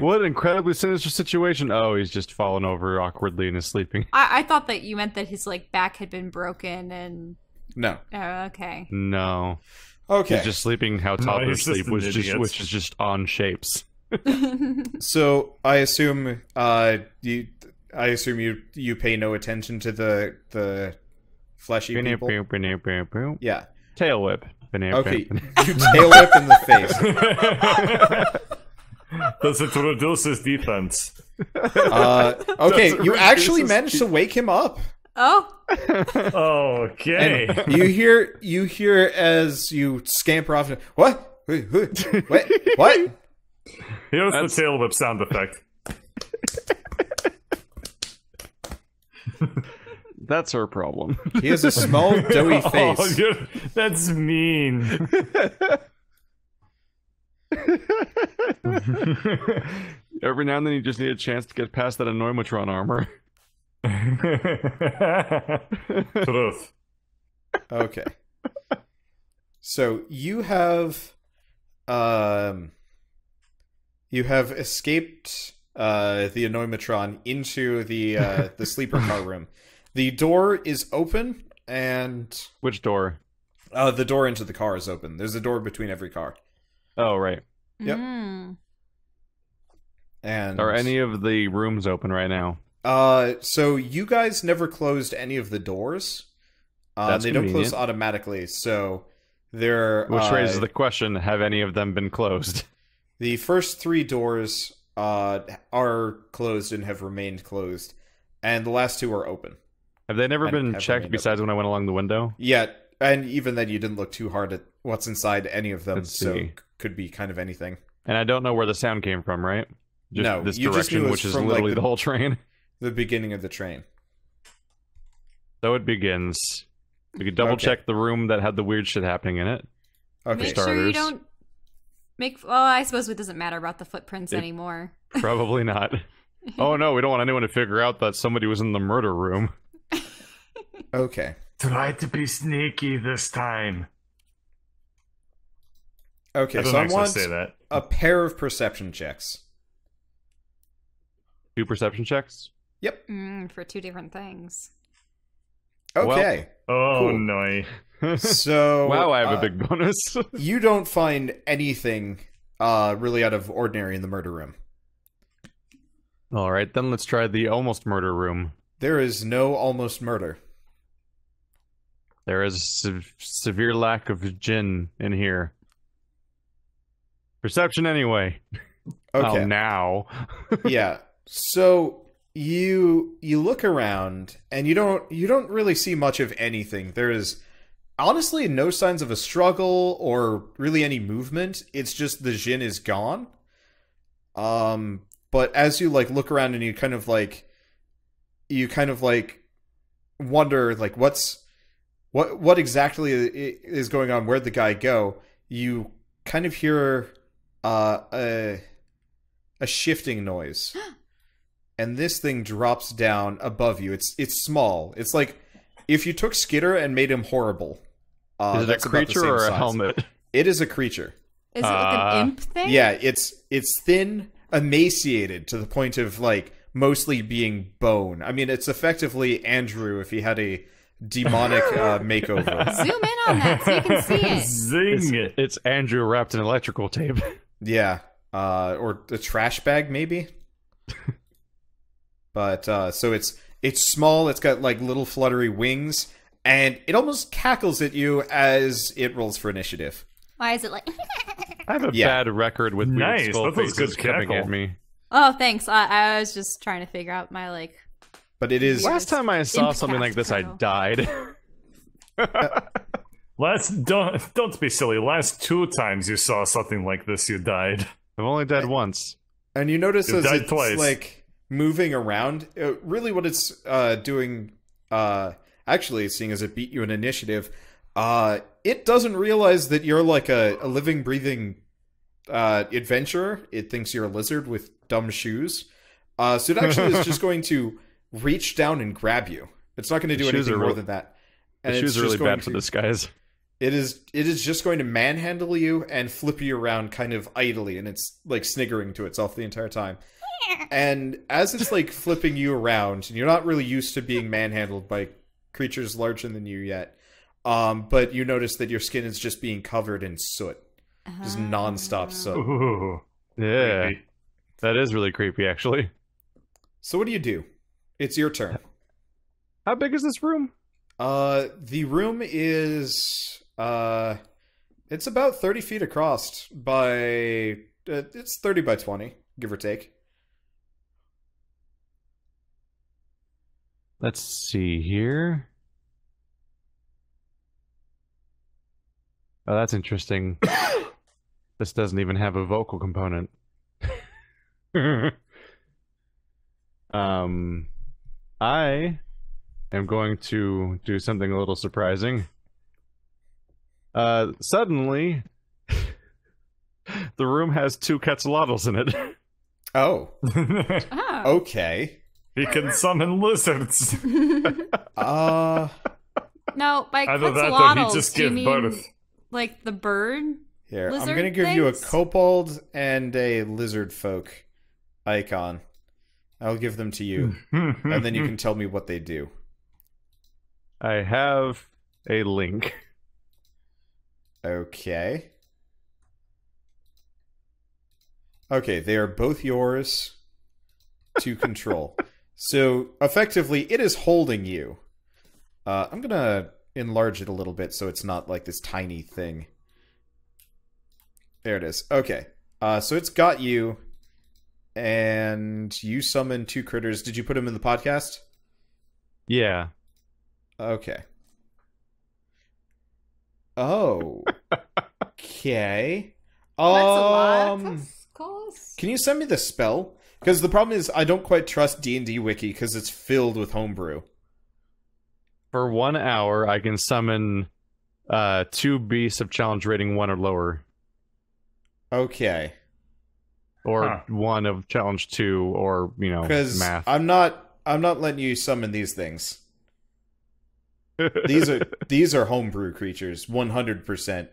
What an incredibly sinister situation. Oh, he's just fallen over awkwardly and is sleeping. I thought that you meant that his like back had been broken and No. oh, okay. No. Okay. He's just sleeping how No, toddlers he's just sleep, an idiot. which is just on shapes. So I assume you pay no attention to the fleshy people. Yeah. Tail whip. Okay. You tail whip in the face. Does it reduce his defense? Okay, Doesn't you actually reduce his managed to wake him up. Oh, Okay. And you hear as you scamper off. What? What? What? Here's the tail whip sound effect. That's her problem. He has a small, doughy Oh, face. that's mean. Every now and then you just need a chance to get past that Anoimatron armor. Truth. Okay. So you have you have escaped the Anoimatron into the sleeper car room. The door is open, and Which door? the door into the car is open. There's a door between every car. Oh, right. Yep. Mm. And Are any of the rooms open right now? so you guys never closed any of the doors. That's they don't close convenient. automatically, so they're Which raises the question, have any of them been closed? the first 3 doors are closed and have remained closed, and the last 2 are open. Have they never And been have checked remained besides when I went along the window? Yeah, and even then you didn't look too hard at what's inside any of them, Let's so see. could be kind of anything. And I don't know where the sound came from, right? Just No, this you just knew direction, it was which is from, like, literally the- the whole train. The beginning of the train. So it begins. We could double Okay. check the room that had the weird shit happening in it. Okay, Make sure you starters. don't make. Well, I suppose it doesn't matter about the footprints anymore. Probably not. Oh no, we don't want anyone to figure out that somebody was in the murder room. okay. Try to be sneaky this time. Okay, I don't so I actually want say that. a pair of perception checks. 2 perception checks? Yep. For 2 different things. Okay. Oh, Cool. no. So Wow, I have a big bonus. you don't find anything really out of ordinary in the murder room. Alright, then let's try the almost murder room. There is no almost murder. There is severe lack of gin in here. Perception anyway. Okay. Oh, now. Yeah. So you look around and you don't really see much of anything. There is honestly no signs of a struggle or really any movement. It's just the Jin is gone. But as you like look around and you kind of like wonder like what exactly is going on, where'd the guy go? You kind of hear a shifting noise. And this thing drops down above you. It's small. It's like if you took Skitter and made him horrible. Is it a that's about the creature same or a size. helmet? It is a creature. Is it like an imp thing? Yeah, it's thin, emaciated to the point of like mostly being bone. I mean, it's effectively Andrew if he had a demonic makeover. Zoom in on that so you can see it. Zing! It's Andrew wrapped in electrical tape. Yeah, or a trash bag maybe. But so it's small. It's got like little fluttery wings, and it almost cackles at you as it rolls for initiative. Why is it like? I have a Yeah. bad record with Nice, weird skull that was faces good coming cackle. at me. Oh, thanks. I was just trying to figure out my like. But it is. Last time I saw Impact something like this, I kernel. died. Don't be silly. Last 2 times you saw something like this, you died. I've only died once. And you notice You as died it's twice. like moving around, really what it's doing, actually seeing as it beat you in initiative, it doesn't realize that you're like a living, breathing adventurer. It thinks you're a lizard with dumb shoes. So it actually is just going to reach down and grab you. It's not going to do The shoes anything are more real- than that. The And it's shoes are just really going bad for to- this, guys. It is just going to manhandle you and flip you around kind of idly, and it's like sniggering to itself the entire time. And as it's like flipping you around, and you're not really used to being manhandled by creatures larger than you yet, but you notice that your skin is just being covered in soot, just nonstop soot. Ooh. Yeah. Creepy. That is really creepy, actually. So what do? It's your turn. How big is this room? The room is it's about 30 feet across by it's 30 by 20, give or take. Let's see here. Oh, that's interesting. This doesn't even have a vocal component. I am going to do something a little surprising. Suddenly, the room has 2 quetzalcoatl's in it. Oh, Oh. okay. He can summon lizards. Uh No, by Either that or he quetzalcoatls, just do you gave mean birth. like the bird? Here, I'm lizard gonna give you a things? kobold and a lizard folk icon. I'll give them to you, and then you can tell me what they do. I have a link. Okay. Okay, they are both yours to control. So, effectively, it is holding you. I'm gonna enlarge it a little bit so it's not like this tiny thing. There it is. Okay. So it's got you, and you summon 2 critters. Did you put them in the podcast? Yeah. Okay. Oh. Okay. That's a lot of cost. Can you send me the spell? Because the problem is I don't quite trust D&D Wiki because it's filled with homebrew. For 1 hour, I can summon 2 beasts of challenge rating 1 or lower. Okay. Or 1 of challenge 2, or, you know, Because math. I'm not letting you summon these things. These are homebrew creatures, 100%.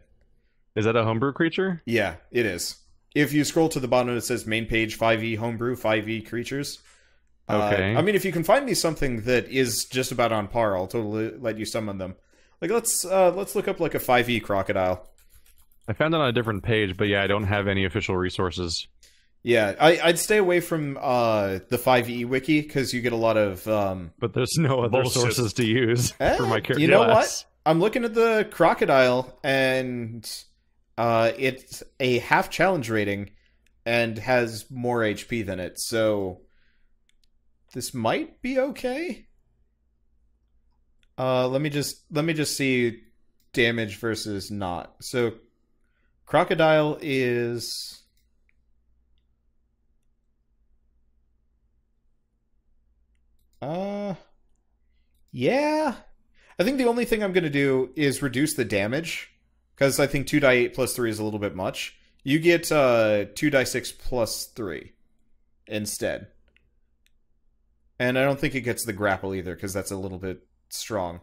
Is that a homebrew creature? Yeah, it is. If you scroll to the bottom, it says main page 5e homebrew, 5e creatures. Okay. I mean, if you can find me something that is just about on par, I'll totally let you summon them. Like, let's look up like a 5e crocodile. I found it on a different page, but yeah, I don't have any official resources. Yeah, I'd stay away from the 5e wiki because you get a lot of. But there's no other Bullshit. sources to use for my character. You know class. what? I'm looking at the crocodile, and it's a half challenge rating and has more HP than it, so this might be okay. Let me just see damage versus not. So crocodile is yeah. I think the only thing I'm going to do is reduce the damage, because I think 2d8 plus 3 is a little bit much. You get 2d6 plus 3 instead. And I don't think it gets the grapple either, because that's a little bit strong.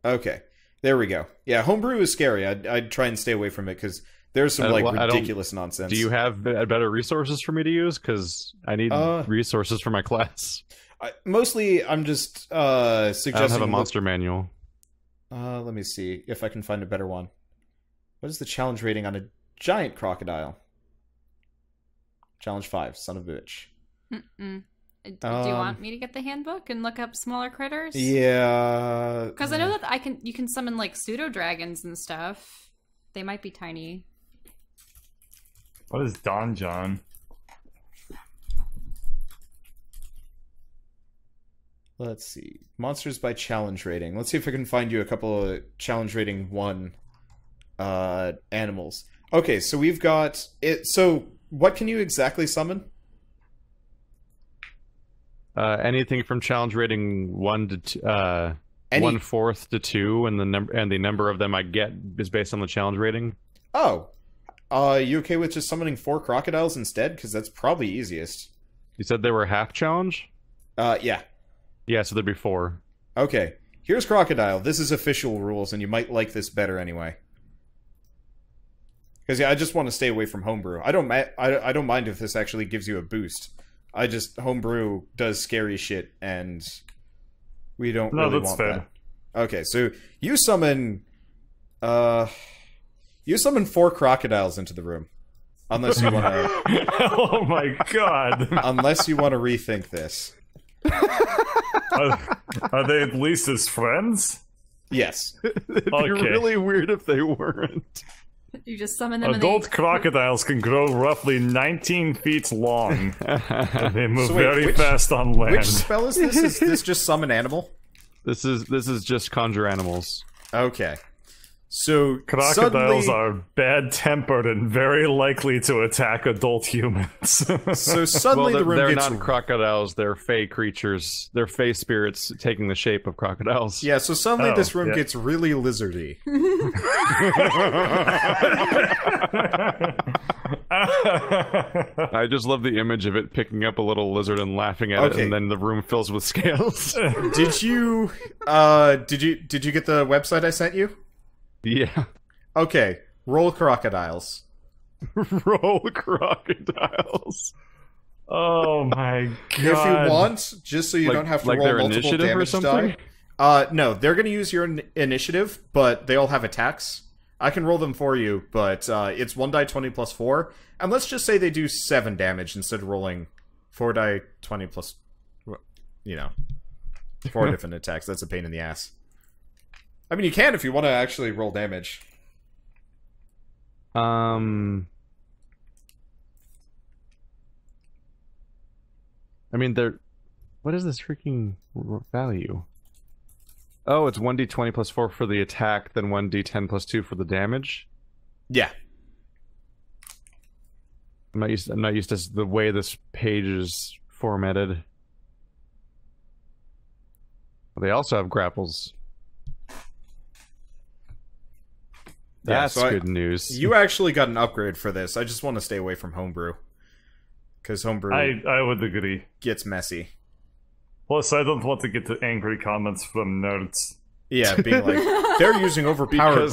Okay, there we go. Yeah, homebrew is scary. I'd try and stay away from it, because there's some ridiculous nonsense. Do you have better resources for me to use? Because I need resources for my class. Mostly, I'm just suggesting... I don't have a monster manual. Let me see if I can find a better one. What is the challenge rating on a giant crocodile? Challenge 5, son of a bitch. Do you want me to get the handbook and look up smaller critters? Yeah. Because I know that you can summon like pseudo dragons and stuff. They might be tiny. What is Donjon? Let's see. Monsters by challenge rating. Let's see if I can find you a couple of challenge rating 1 animals. Okay, so we've got it. So what can you exactly summon? Anything from challenge rating 1 to 1/4 to 2, and the number of them I get is based on the challenge rating. Oh, you okay with just summoning 4 crocodiles instead? Because that's probably easiest. You said they were half challenge? Yeah. Yeah, so there'd be 4. Okay, here's crocodile. This is official rules, and you might like this better anyway. Because yeah, I just want to stay away from homebrew. I don't mind if this actually gives you a boost. Homebrew does scary shit, and we don't really want that. Okay, so you summon 4 crocodiles into the room. Unless you want to... Oh my god. Unless you want to rethink this. Are they at least as friends? Yes. It'd be Okay. really weird if they weren't. You just summon them Adult crocodiles can grow roughly 19 feet long. And they move very fast on land. Which spell is this? Is this just summon animal? This is just conjure animals. Okay. So Crocodiles suddenly, are bad-tempered and very likely to attack adult humans. So suddenly Well, the room they're gets... not crocodiles, they're fey creatures. They're fey spirits taking the shape of crocodiles. Yeah, so suddenly this room gets really lizardy. I just love the image of it picking up a little lizard and laughing at it, and then the room fills with scales. Did you get the website I sent you? Yeah. Okay, roll crocodiles. Roll crocodiles. Oh my god. If you want, just so you don't have to roll their multiple initiative or damage something? die. No, they're going to use your initiative, but they all have attacks. I can roll them for you, but it's 1 die 20 plus 4. And let's just say they do 7 damage instead of rolling 4 die 20 plus, 4 different attacks. That's a pain in the ass. I mean, you can if you want to actually roll damage. I mean, they're... What is this freaking value? Oh, it's 1d20 plus 4 for the attack, then 1d10 plus 2 for the damage? Yeah. I'm not used to the way this page is formatted. They also have grapples. That's good news. You actually got an upgrade for this. I just want to stay away from homebrew. Because homebrew I would agree. gets messy. Plus, I don't want to get the angry comments from nerds. Yeah, being like, they're using overpowered,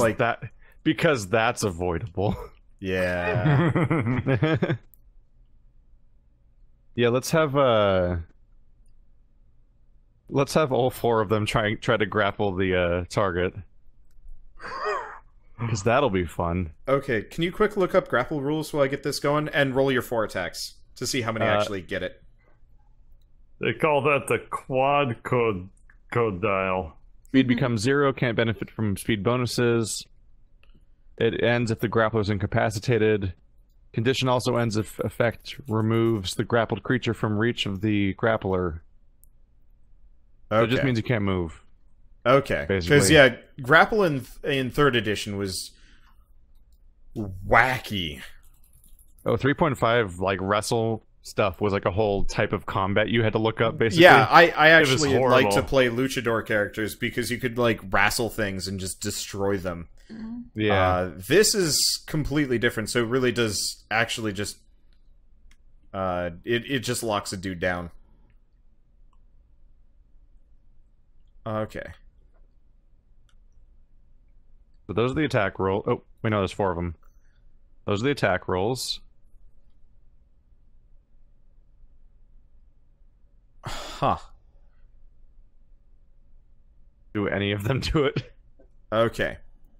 because that's avoidable. Yeah. Yeah, let's have all 4 of them try to grapple the target. Because that'll be fun. Okay, can you quick look up grapple rules while I get this going? And roll your 4 attacks to see how many actually get it. They call that the quad code dial. Speed becomes 0, can't benefit from speed bonuses. It ends if the grappler is incapacitated. Condition also ends if effect removes the grappled creature from reach of the grappler. Okay. So it just means you can't move. Okay. Because, grapple in 3rd edition was wacky. Oh, 3.5, like, wrestle stuff was like a whole type of combat you had to look up, basically. Yeah, I actually horrible. like to play luchador characters because you could, like, wrestle things and just destroy them. Yeah. This is completely different, so it really does actually just... It just locks a dude down. Okay. So those are the attack roll. Oh, wait, no, there's 4 of them. Those are the attack rolls. Huh. Do any of them do it? Okay.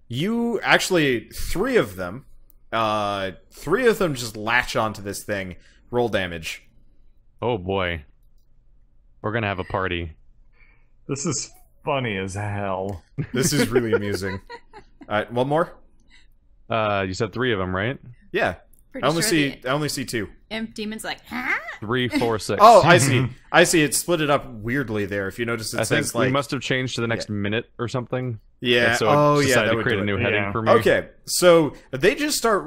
You actually 3 of them just latch onto this thing. Roll damage. Oh boy. We're gonna have a party. This is funny as hell. This is really amusing. Alright, one more? You said 3 of them, right? Yeah. Pretty I only sure see 2. Imp demon's like, huh? 3, 4, 6. Oh, I see. I see. It split it up weirdly there. If you notice, it I says think like we must have changed to the next minute or something. Yeah. And so oh, it yeah. decided That to would create a new heading Yeah. for me. Okay, so they just start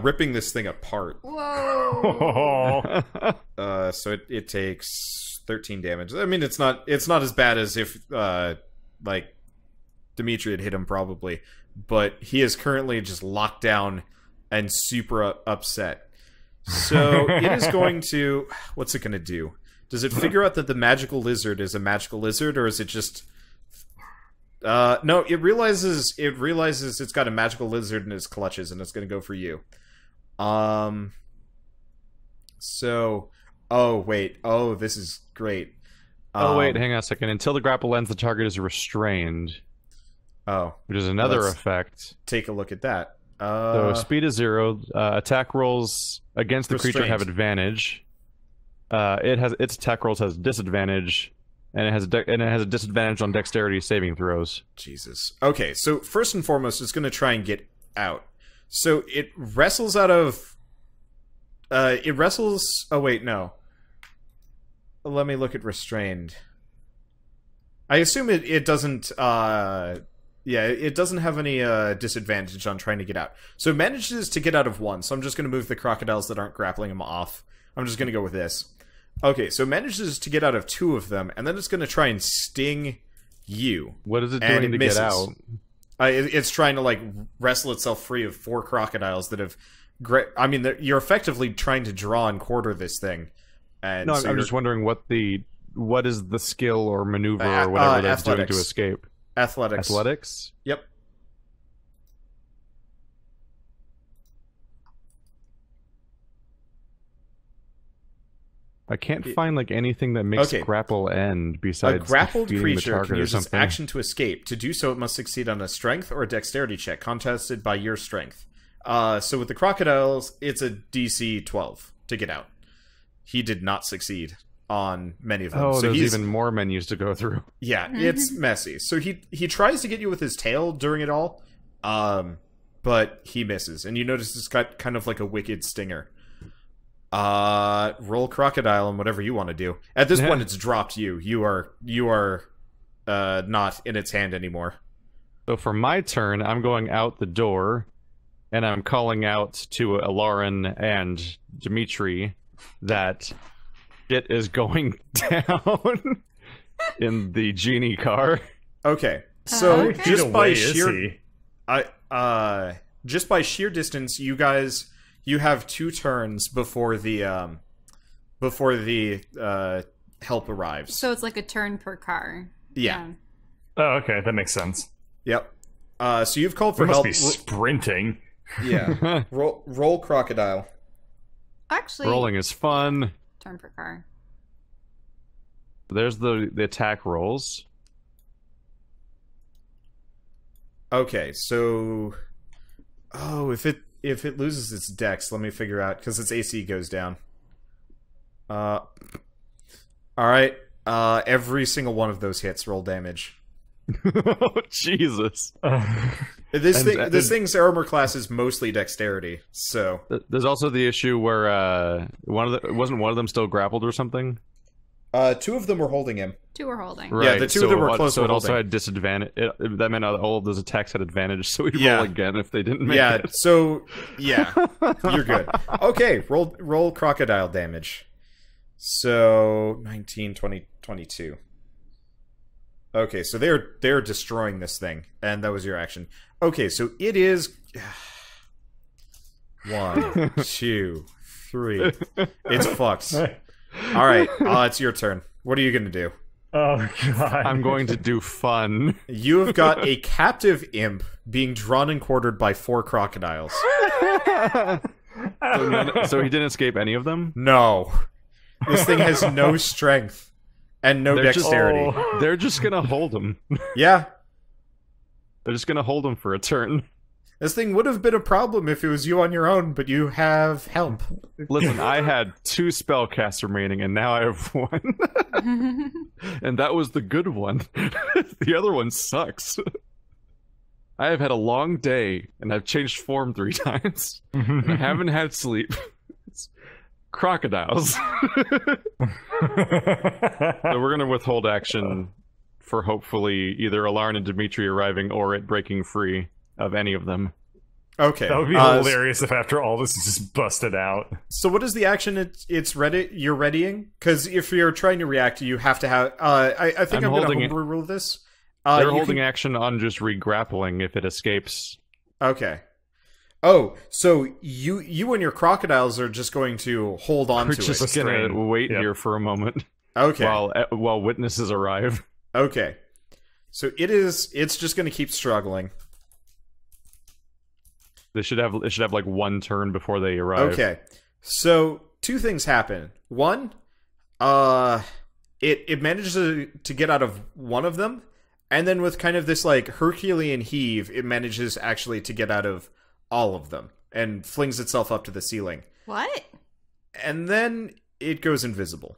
ripping this thing apart. Whoa. So it takes 13 damage. I mean, it's not as bad as if like Dimitri had hit him probably, but he is currently just locked down and super upset. So it is going to... What's it going to do? Does it figure out that the magical lizard is a magical lizard, or is it just... no, it realizes it's got a magical lizard in its clutches, and it's going to go for you. So... Oh, wait. Oh, this is great. Oh, wait, hang on a second. Until the grapple ends, the target is restrained. Oh. Which is another Let's effect. take a look at that. So speed is 0. Attack rolls against the creature have Restrained. advantage. Its attack rolls has disadvantage, and it has a disadvantage on dexterity saving throws. Jesus. Okay, so first and foremost, it's going to try and get out. So it wrestles out of... it wrestles... Oh, wait, no. Let me look at restrained. I assume it doesn't... Yeah, it doesn't have any disadvantage on trying to get out. So it manages to get out of 1, so I'm just going to move the crocodiles that aren't grappling him off. I'm just going to go with this. Okay, so it manages to get out of 2 of them, and then it's going to try and sting you. What is it And doing to misses. get out? It's trying to, like, wrestle itself free of 4 crocodiles that have... I mean, you're effectively trying to draw and quarter this thing. And No, so I'm just wondering what is the skill or maneuver or whatever that's doing to athletics. escape. Athletics. Athletics? Yep. I can't find like anything that makes Okay. grapple end A besides grappled defeating the creature target can or use its something. action to escape. To do so, it must succeed on a strength or a dexterity check contested by your strength. So with the crocodiles, it's a DC 12 to get out. He did not succeed on many of them. Oh, so there's he's, even more menus to go through. yeah, it's messy. So he tries to get you with his tail during it all, but he misses. And you notice it's got kind of like a wicked stinger. Roll crocodile and whatever you want to do. At this point, it's dropped you. You are not in its hand anymore. So for my turn, I'm going out the door, and I'm calling out to Alarin and Dimitri that shit is going down in the genie car. Okay, so Okay. just Feet by away is sheer, he? just by sheer distance, you have 2 turns before the help arrives. So it's like a turn per car. Yeah. Oh, okay, that makes sense. Yep. So you've called for We must help. be sprinting. Yeah. Roll crocodile. Actually, Rolling is fun. turn per car. There's the attack rolls. Okay, so if it loses its dex, let me figure out because its AC goes down. All right. Every single one of those hits roll damage. Oh, Jesus. This thing's armor class is mostly dexterity, so There's also the issue where wasn't one of them still grappled or something? 2 of them were holding him. 2 we're holding. Right. the two that were close So were it also holding. had disadvantage. That meant all of those attacks had advantage, so we'd Yeah. roll again if they didn't make Yeah, it. so yeah, you're good. Okay, roll crocodile damage. So 19, 20, 22. Okay, so they're destroying this thing, and that was your action. Okay, so it is 1, 2, 3. It's fucked. All right, it's your turn. What are you gonna do? Oh god. I'm going to do fun. You have got a captive imp being drawn and quartered by 4 crocodiles. So he didn't escape any of them? No, this thing has no strength and no They're just- dexterity. Oh. They're just gonna hold him. Yeah, They're just gonna hold him for a turn. this thing would have been a problem if it was you on your own, but you have help. Listen, I had 2 spellcasts remaining, and now I have 1. And that was the good one. The other one sucks. I have had a long day, and I've changed form 3 times. And I haven't had sleep. It's crocodiles. So we're going to withhold action for hopefully either Alarn and Dimitri arriving or it breaking free of any of them. Okay, That would be hilarious if after all this is just busted out. So what is the action you're readying? Because if you're trying to react, you have to have. I think I'm going to homebrew rule this. They're you holding can- action on just re-grappling if it escapes. Okay. Oh, so you and your crocodiles are just going to hold on We're to just it. gonna Strain. wait Yep. here for a moment Okay. while witnesses arrive. Okay. So it's just going to keep struggling. It should have like 1 turn before they arrive. Okay. So 2 things happen. One, it manages to get out of one of them, and then with kind of this like Herculean heave, it manages actually to get out of all of them and flings itself up to the ceiling. What? And then it goes invisible.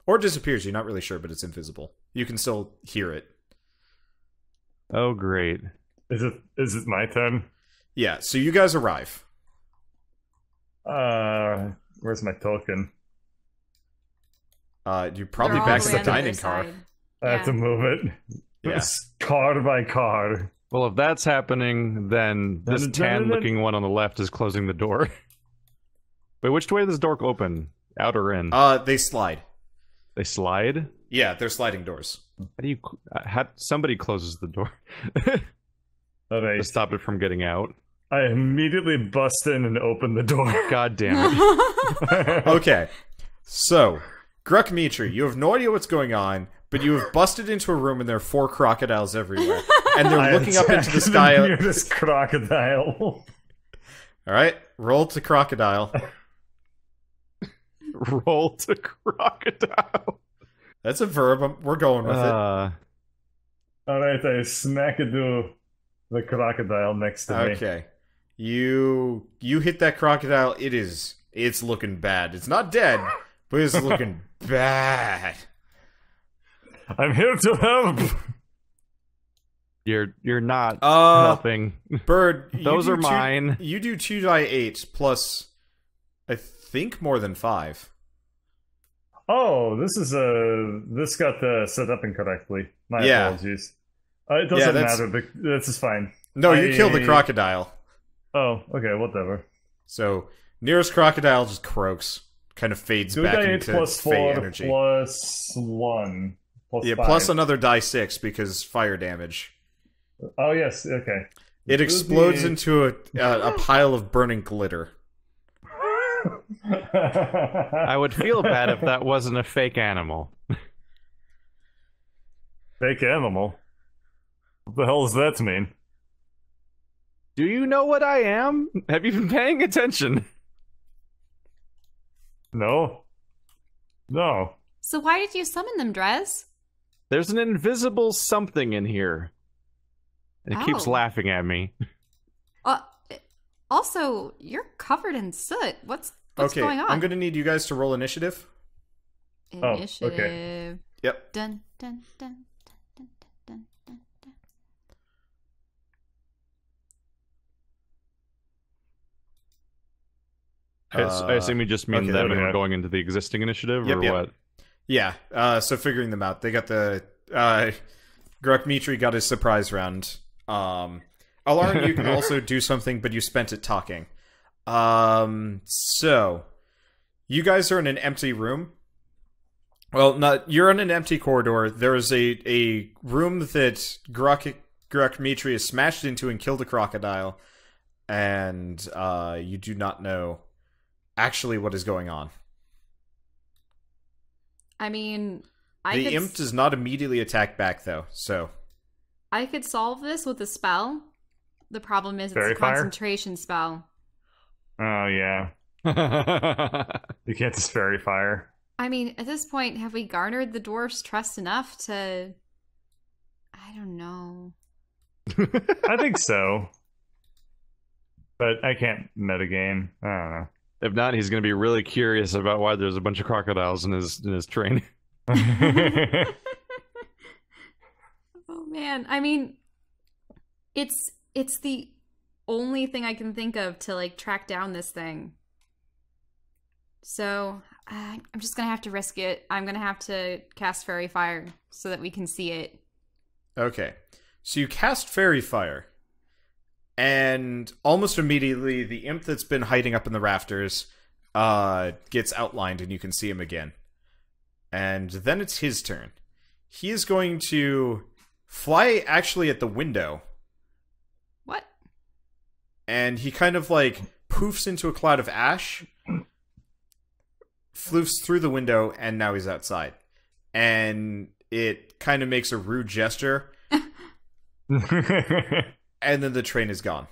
Or disappears, you're not really sure, but it's invisible. You can still hear it. Oh, great. Is it my turn? Yeah, so you guys arrive. Where's my token? You're probably They're all back the to way the on other dining car. side. I have to move it. Yeah. It's car by car. Well, if that's happening, then this tan-looking one on the left is closing the door. Wait, which way does this door open? Out or in? They slide. They slide? Yeah, they're sliding doors. How do you... somebody closes the door All right. to stop it from getting out. I immediately bust in and open the door. God damn it. Okay, so Gruck Mitri, you have no idea what's going on, but you have busted into a room and there are 4 crocodiles everywhere, and they're I looking up into attack the sky. the nearest crocodile. All right, roll to crocodile. Roll to crocodile. That's a verb. We're going with it. Alright, I smack into the crocodile next to me. Okay. You hit that crocodile. It's looking bad. It's not dead, but it's looking bad. I'm here to help! You're not helping. Bird, Those are mine. You do 2d8 plus, I think, more than 5. Oh, this got set up incorrectly. My apologies. It doesn't matter. This is fine. No, you killed the crocodile. Oh, okay, whatever. So, nearest crocodile just croaks. Kind of fades back into plus Fey 4 energy. plus 1 plus 5. Plus another die 6 because fire damage. Oh, yes, okay. It explodes into a pile of burning glitter. I would feel bad if that wasn't a fake animal. Fake animal? What the hell does that mean? Do you know what I am? Have you been paying attention? No. No. So why did you summon them, Drez? There's an invisible something in here. And it keeps laughing at me. Also, you're covered in soot. What's going on? I'm gonna need you guys to roll initiative. Initiative. Oh, okay. Yep. Dun, dun, dun, dun, dun, dun, dun. I assume you just mean them and okay. we're going into the existing initiative, or what? Yeah, so figuring them out. They got the... Gruk Mitri got his surprise round. Alarin, you can also do something, but you spent it talking. So... You guys are in an empty room. Well, you're in an empty corridor. There's a room that Gruk Mitri is smashed into and killed a crocodile. And you do not know actually what is going on. I mean, the imp does not immediately attack back, though, so... I could solve this with a spell. The problem is Fairy it's a fire? concentration spell. Oh, yeah. You can't just fairy fire. I mean, at this point, have we garnered the dwarf's trust enough to... I don't know. I think so. But I can't metagame. I don't know. If not, he's going to be really curious about why there's a bunch of crocodiles in his train. Oh man, I mean, it's the only thing I can think of to like track down this thing. So I'm just gonna have to risk it. I'm gonna have to cast Fairy Fire so that we can see it. Okay, so you cast Fairy Fire, and almost immediately the imp that's been hiding up in the rafters gets outlined, and you can see him again. And then it's his turn. He is going to fly actually at the window. What? And he kind of like poofs into a cloud of ash, floofs through the window, and now he's outside. And it kind of makes a rude gesture. And then the train is gone.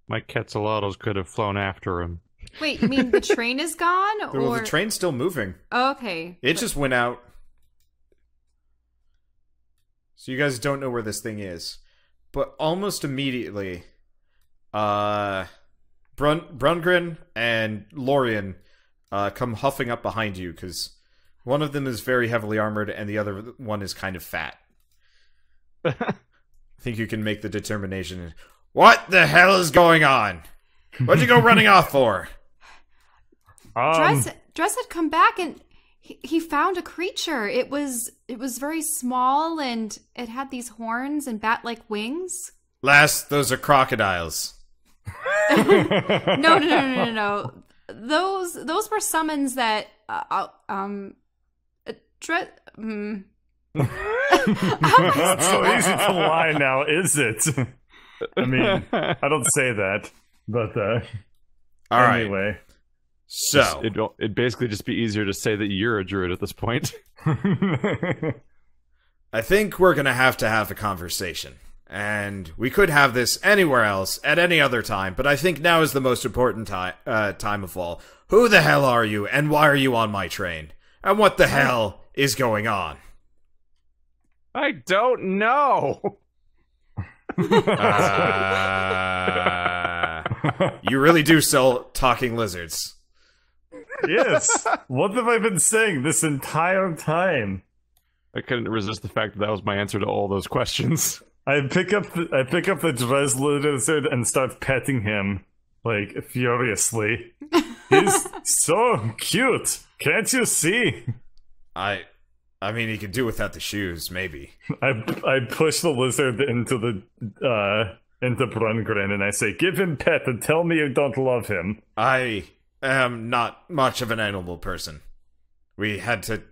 My Quetzalcoatls could have flown after him. Wait, you mean the train is gone? Or... Well, the train's still moving. Oh, okay. It just went out. So you guys don't know where this thing is. But almost immediately, Brungren and Lorien come huffing up behind you, because one of them is very heavily armored and the other one is kind of fat. I think you can make the determination. What the hell is going on? What'd you go running off for? Dress had come back and he found a creature. It was very small and it had these horns and bat-like wings. Lass, those are crocodiles. No. Those were summons that How easy to lie now, is it? I mean, I don't say that, but all anyway. Right. So it'd basically just be easier to say that you're a druid at this point. I think we're gonna have to have a conversation. And we could have this anywhere else, at any other time, but I think now is the most important time of all. Who the hell are you, and why are you on my train? And what the hell is going on? I don't know. You really do sell talking lizards. Yes. What have I been saying this entire time? I couldn't resist the fact that that was my answer to all those questions. I pick up the Drez lizard and start petting him, like, furiously. He's so cute. Can't you see? I mean, he could do without the shoes, maybe. I push the lizard into Brungren and I say, give him pet and tell me you don't love him. I am not much of an animal person. We had to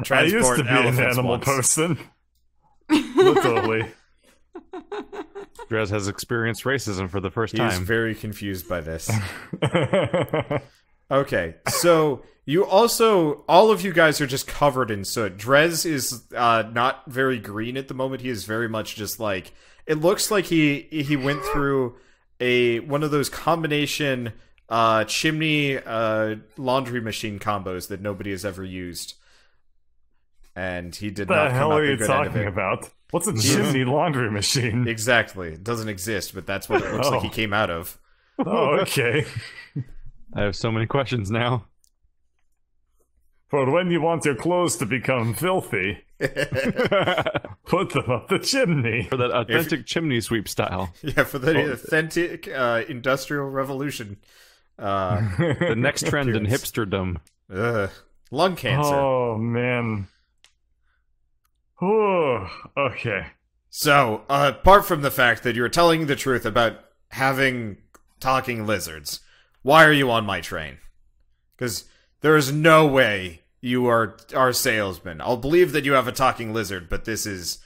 transport I used to be an elephants animal once. person. Literally. Drez has experienced racism for the first He's time. very confused by this. Okay, so you also, all of you guys are just covered in soot. Drez is not very green at the moment. He is very much just like, it looks like he went through one of those combination chimney laundry machine combos that nobody has ever used. And he did What not the come hell out are the you good end of talking it. about? What's a chimney laundry machine? Exactly. It doesn't exist, but that's what it looks like he came out of. Oh, okay. I have so many questions now. For when you want your clothes to become filthy, put them up the chimney. For that authentic chimney sweep style. Yeah, for the authentic industrial revolution. The next trend in appearance. hipsterdom. Lung cancer. Oh, man. Ooh, okay. So, apart from the fact that you're telling the truth about having talking lizards, why are you on my train? Because there is no way you are our salesman. I'll believe that you have a talking lizard, but this is,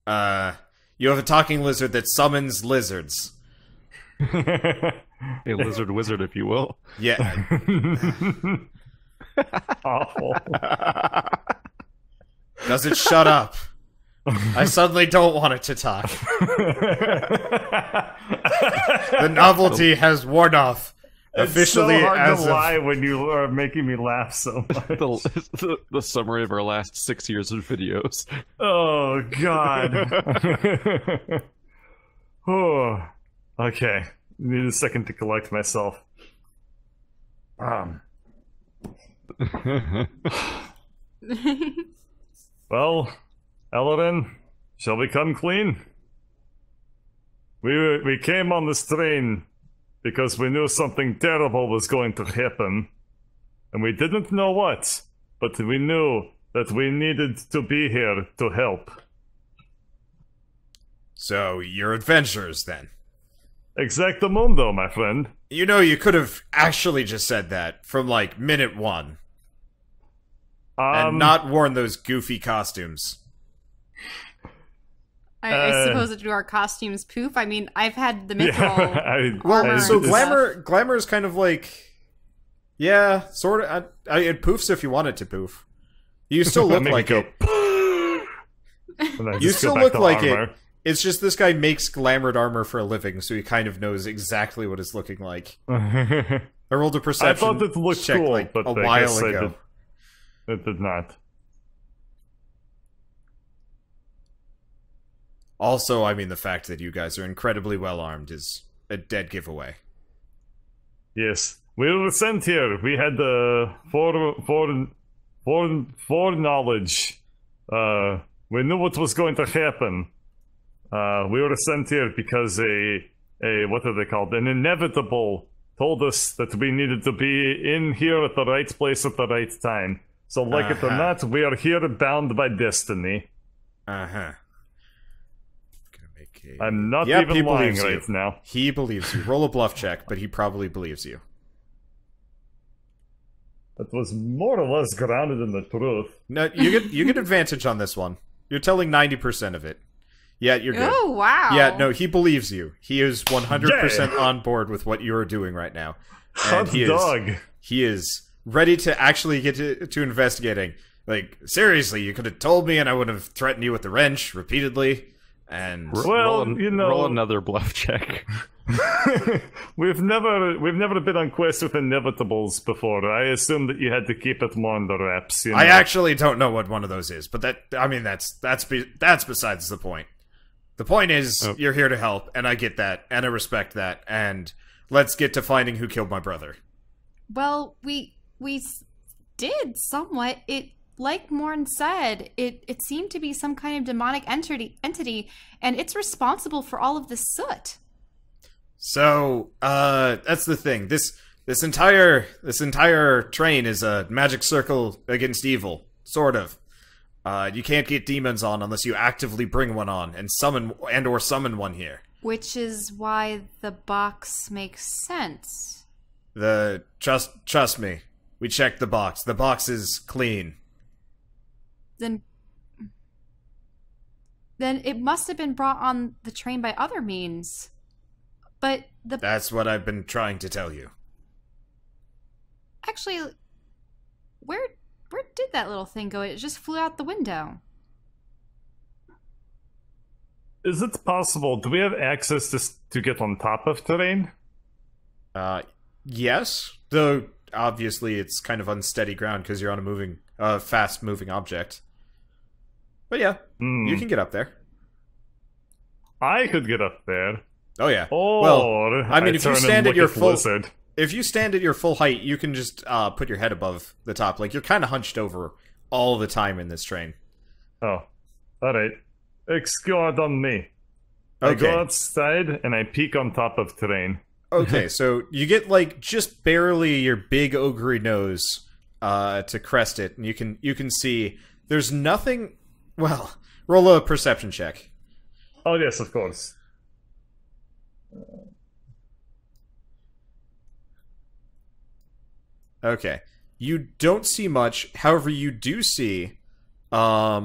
you have a talking lizard that summons lizards. A lizard wizard, if you will. Yeah. Awful. Does it shut up? I suddenly don't want it to talk. The novelty has worn off. Officially, it's so hard as to of... lie when you are making me laugh so much. The summary of our last 6 years of videos. Oh, God. Oh, okay. Need a second to collect myself. Well, Ellerin, shall we come clean? We came on this train because we knew something terrible was going to happen. And we didn't know what, but we knew that we needed to be here to help. So, you're adventurers, then? Exactamundo, my friend. You know, you could have actually just said that from, like, minute one. And not worn those goofy costumes. I suppose that our costumes poof. I mean, I've had the mithril armor. So and stuff. glamour is kind of like, yeah, sort of. It poofs if you want it to poof. You still look like it. You still look like it. It's just this guy makes glamored armor for a living, so he kind of knows exactly what it's looking like. I rolled a perception I thought it looked check cool, like but a I while guess ago. It did not. Also, I mean, the fact that you guys are incredibly well armed is a dead giveaway. Yes, we were sent here. We had foreknowledge. We knew what was going to happen. We were sent here because a what are they called? An inevitable told us that we needed to be in here at the right place at the right time. So, like it or not, we are here bound by destiny. I'm not even lying right now. He believes you. Roll a bluff check, but he probably believes you. That was more or less grounded in the truth. No, you get advantage on this one. You're telling 90% of it. Yeah, you're good. Oh, wow. Yeah, no, he believes you. He is 100% on board with what you're doing right now. And he is ready to actually get to investigating. Like, seriously, you could have told me and I would have threatened you with the wrench repeatedly. And Well, roll another bluff check. we've never been on quests with inevitables before. I assume that you had to keep it more on the wraps. I actually don't know what one of those is, but that's besides the point. The point is you're here to help, and I get that, and I respect that, and let's get to finding who killed my brother. Well, we did somewhat. It, like Morn said, it seemed to be some kind of demonic entity, and it's responsible for all of the soot. So, that's the thing. This entire train is a magic circle against evil, sort of. You can't get demons on unless you actively bring one on and summon one here. Which is why the box makes sense. Trust me. We checked the box. The box is clean. Then it must have been brought on the train by other means. But that's what I've been trying to tell you. Actually, where did that little thing go? It just flew out the window. Is it possible? Do we have access to get on top of terrain? Yes. Though obviously it's kind of unsteady ground because you're on a fast-moving object. But yeah, you can get up there. I could get up there. Oh yeah. Or well, I mean, if you stand at your full height, you can just put your head above the top. Like, you're kind of hunched over all the time in this train. Oh, all right. Excuse me. Okay. I go outside and I peek on top of terrain. Okay, so you get like just barely your big ogre nose to crest it, and you can see there's nothing. Well, roll a perception check. Oh yes, of course. Okay. You don't see much. However, you do see that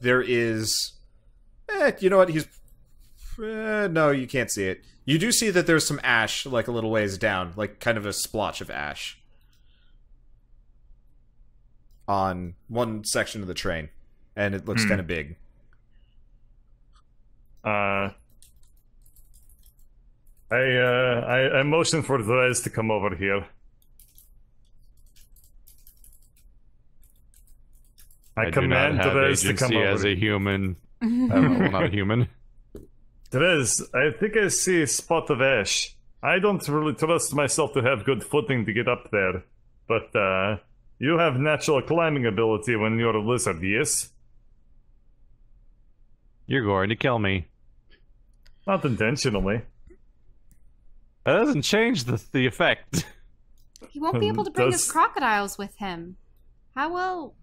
there is you know what? No, you can't see it. You do see that there's some ash like a little ways down, like kind of a splotch of ash on one section of the train, and it looks kind of big. I motion for the rest to come over here. I command the rest to come over as a human. Well, not a human. Therese, I think I see a spot of ash. I don't really trust myself to have good footing to get up there, but you have natural climbing ability when you're a lizard, yes? You're going to kill me. Not intentionally. That doesn't change the effect. He won't be able to bring his crocodiles with him. How will...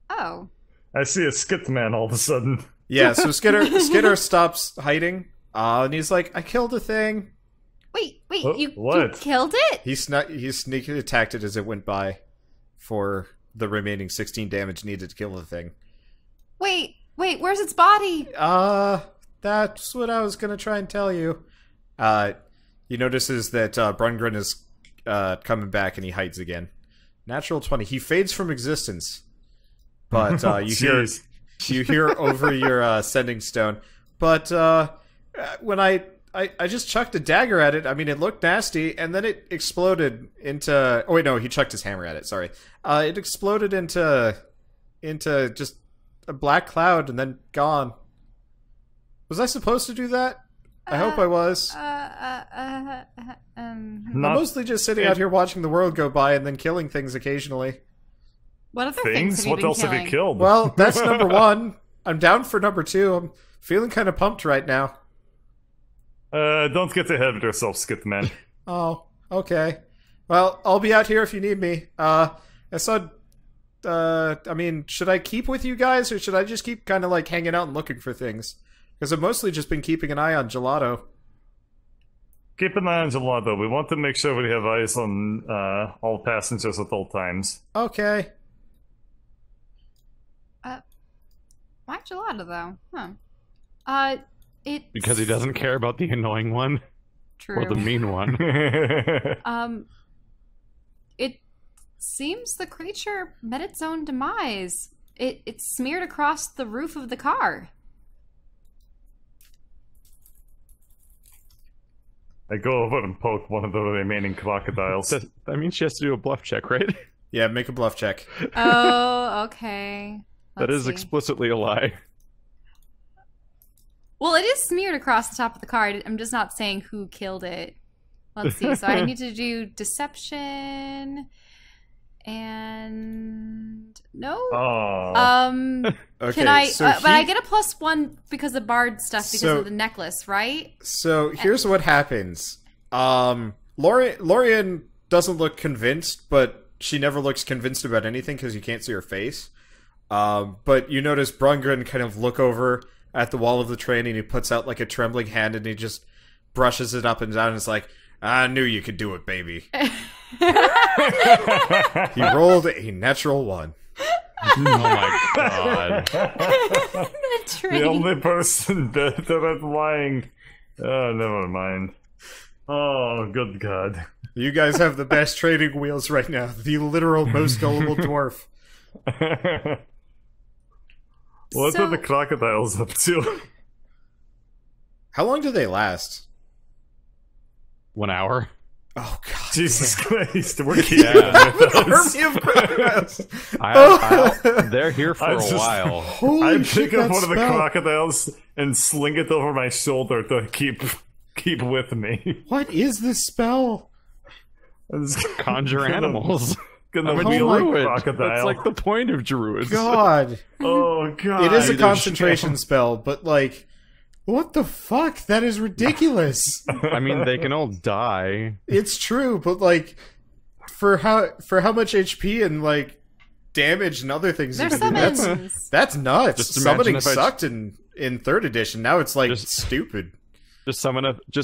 Oh. I see a skit man all of a sudden. Yeah, so Skitter stops hiding, and he's like, I killed a thing. Wait, what? You killed it? He sneakily attacked it as it went by for the remaining 16 damage needed to kill the thing. Wait, where's its body? That's what I was gonna try and tell you. He notices that Brungren is coming back, and he hides again. Natural 20. He fades from existence. But you hear over your sending stone. But when I just chucked a dagger at it, I mean, it looked nasty, and then it exploded into... Oh, wait, no, he chucked his hammer at it, sorry. It exploded into just a black cloud and then gone. Was I supposed to do that? I hope I was. I'm mostly just sitting out here watching the world go by and then killing things occasionally. What other things have you What been else killing? have you killed? Well, that's number one. I'm down for number two. I'm feeling kind of pumped right now. Don't get ahead of yourself, Skitman. Oh, okay. Well, I'll be out here if you need me. I mean, should I keep with you guys, or should I just keep kind of like hanging out and looking for things? Because I've mostly just been keeping an eye on Gelato. Keep an eye on Gelato. We want to make sure we have eyes on all passengers at all times. Okay. Why Gelato, though? Huh. Because he doesn't care about the annoying one. True. Or the mean one. It seems the creature met its own demise. It's smeared across the roof of the car. I go over and poke one of the remaining crocodiles. That means she has to do a bluff check, right? Yeah, make a bluff check. Oh, okay. That Let's is see. explicitly a lie. Well, it is smeared across the top of the car. I'm just not saying who killed it. Let's see. So I need to do deception and no. Oh. Okay, Can I? so but I get a +1 because of Bard stuff because So- of the necklace, right? So here's what happens. Lorian doesn't look convinced, but she never looks convinced about anything because you can't see her face. But you notice Brungren kind of look over at the wall of the train and he puts out like a trembling hand and he just brushes it up and down and is like, I knew you could do it, baby. He rolled a natural 1. Oh my god. The The train. only person better at lying. Oh, never mind. Oh, good God. You guys have the best trading wheels right now. The literal most gullible dwarf. What So- are the crocodiles up to? How long do they last? 1 hour. Oh god. Jesus Christ, we're keeping Yeah. them with us. Army of crocodiles. They're here for I a just- while. Holy I shit, pick up that one of the spell. crocodiles and sling it over my shoulder to keep with me. What is this spell? I'm just Conjure gonna- animals. Gonna I'm a wheel a druid. crocodile. That's like the point of druids. God. Oh God! It is a Either concentration spell, but like, what the fuck? That is ridiculous. I mean, they can all die. It's true, but like, for how much HP and like damage and other things They're you can do, summons. that's nuts. Just imagine Summoning if I- sucked in 3rd edition. Now it's like Just- stupid. Just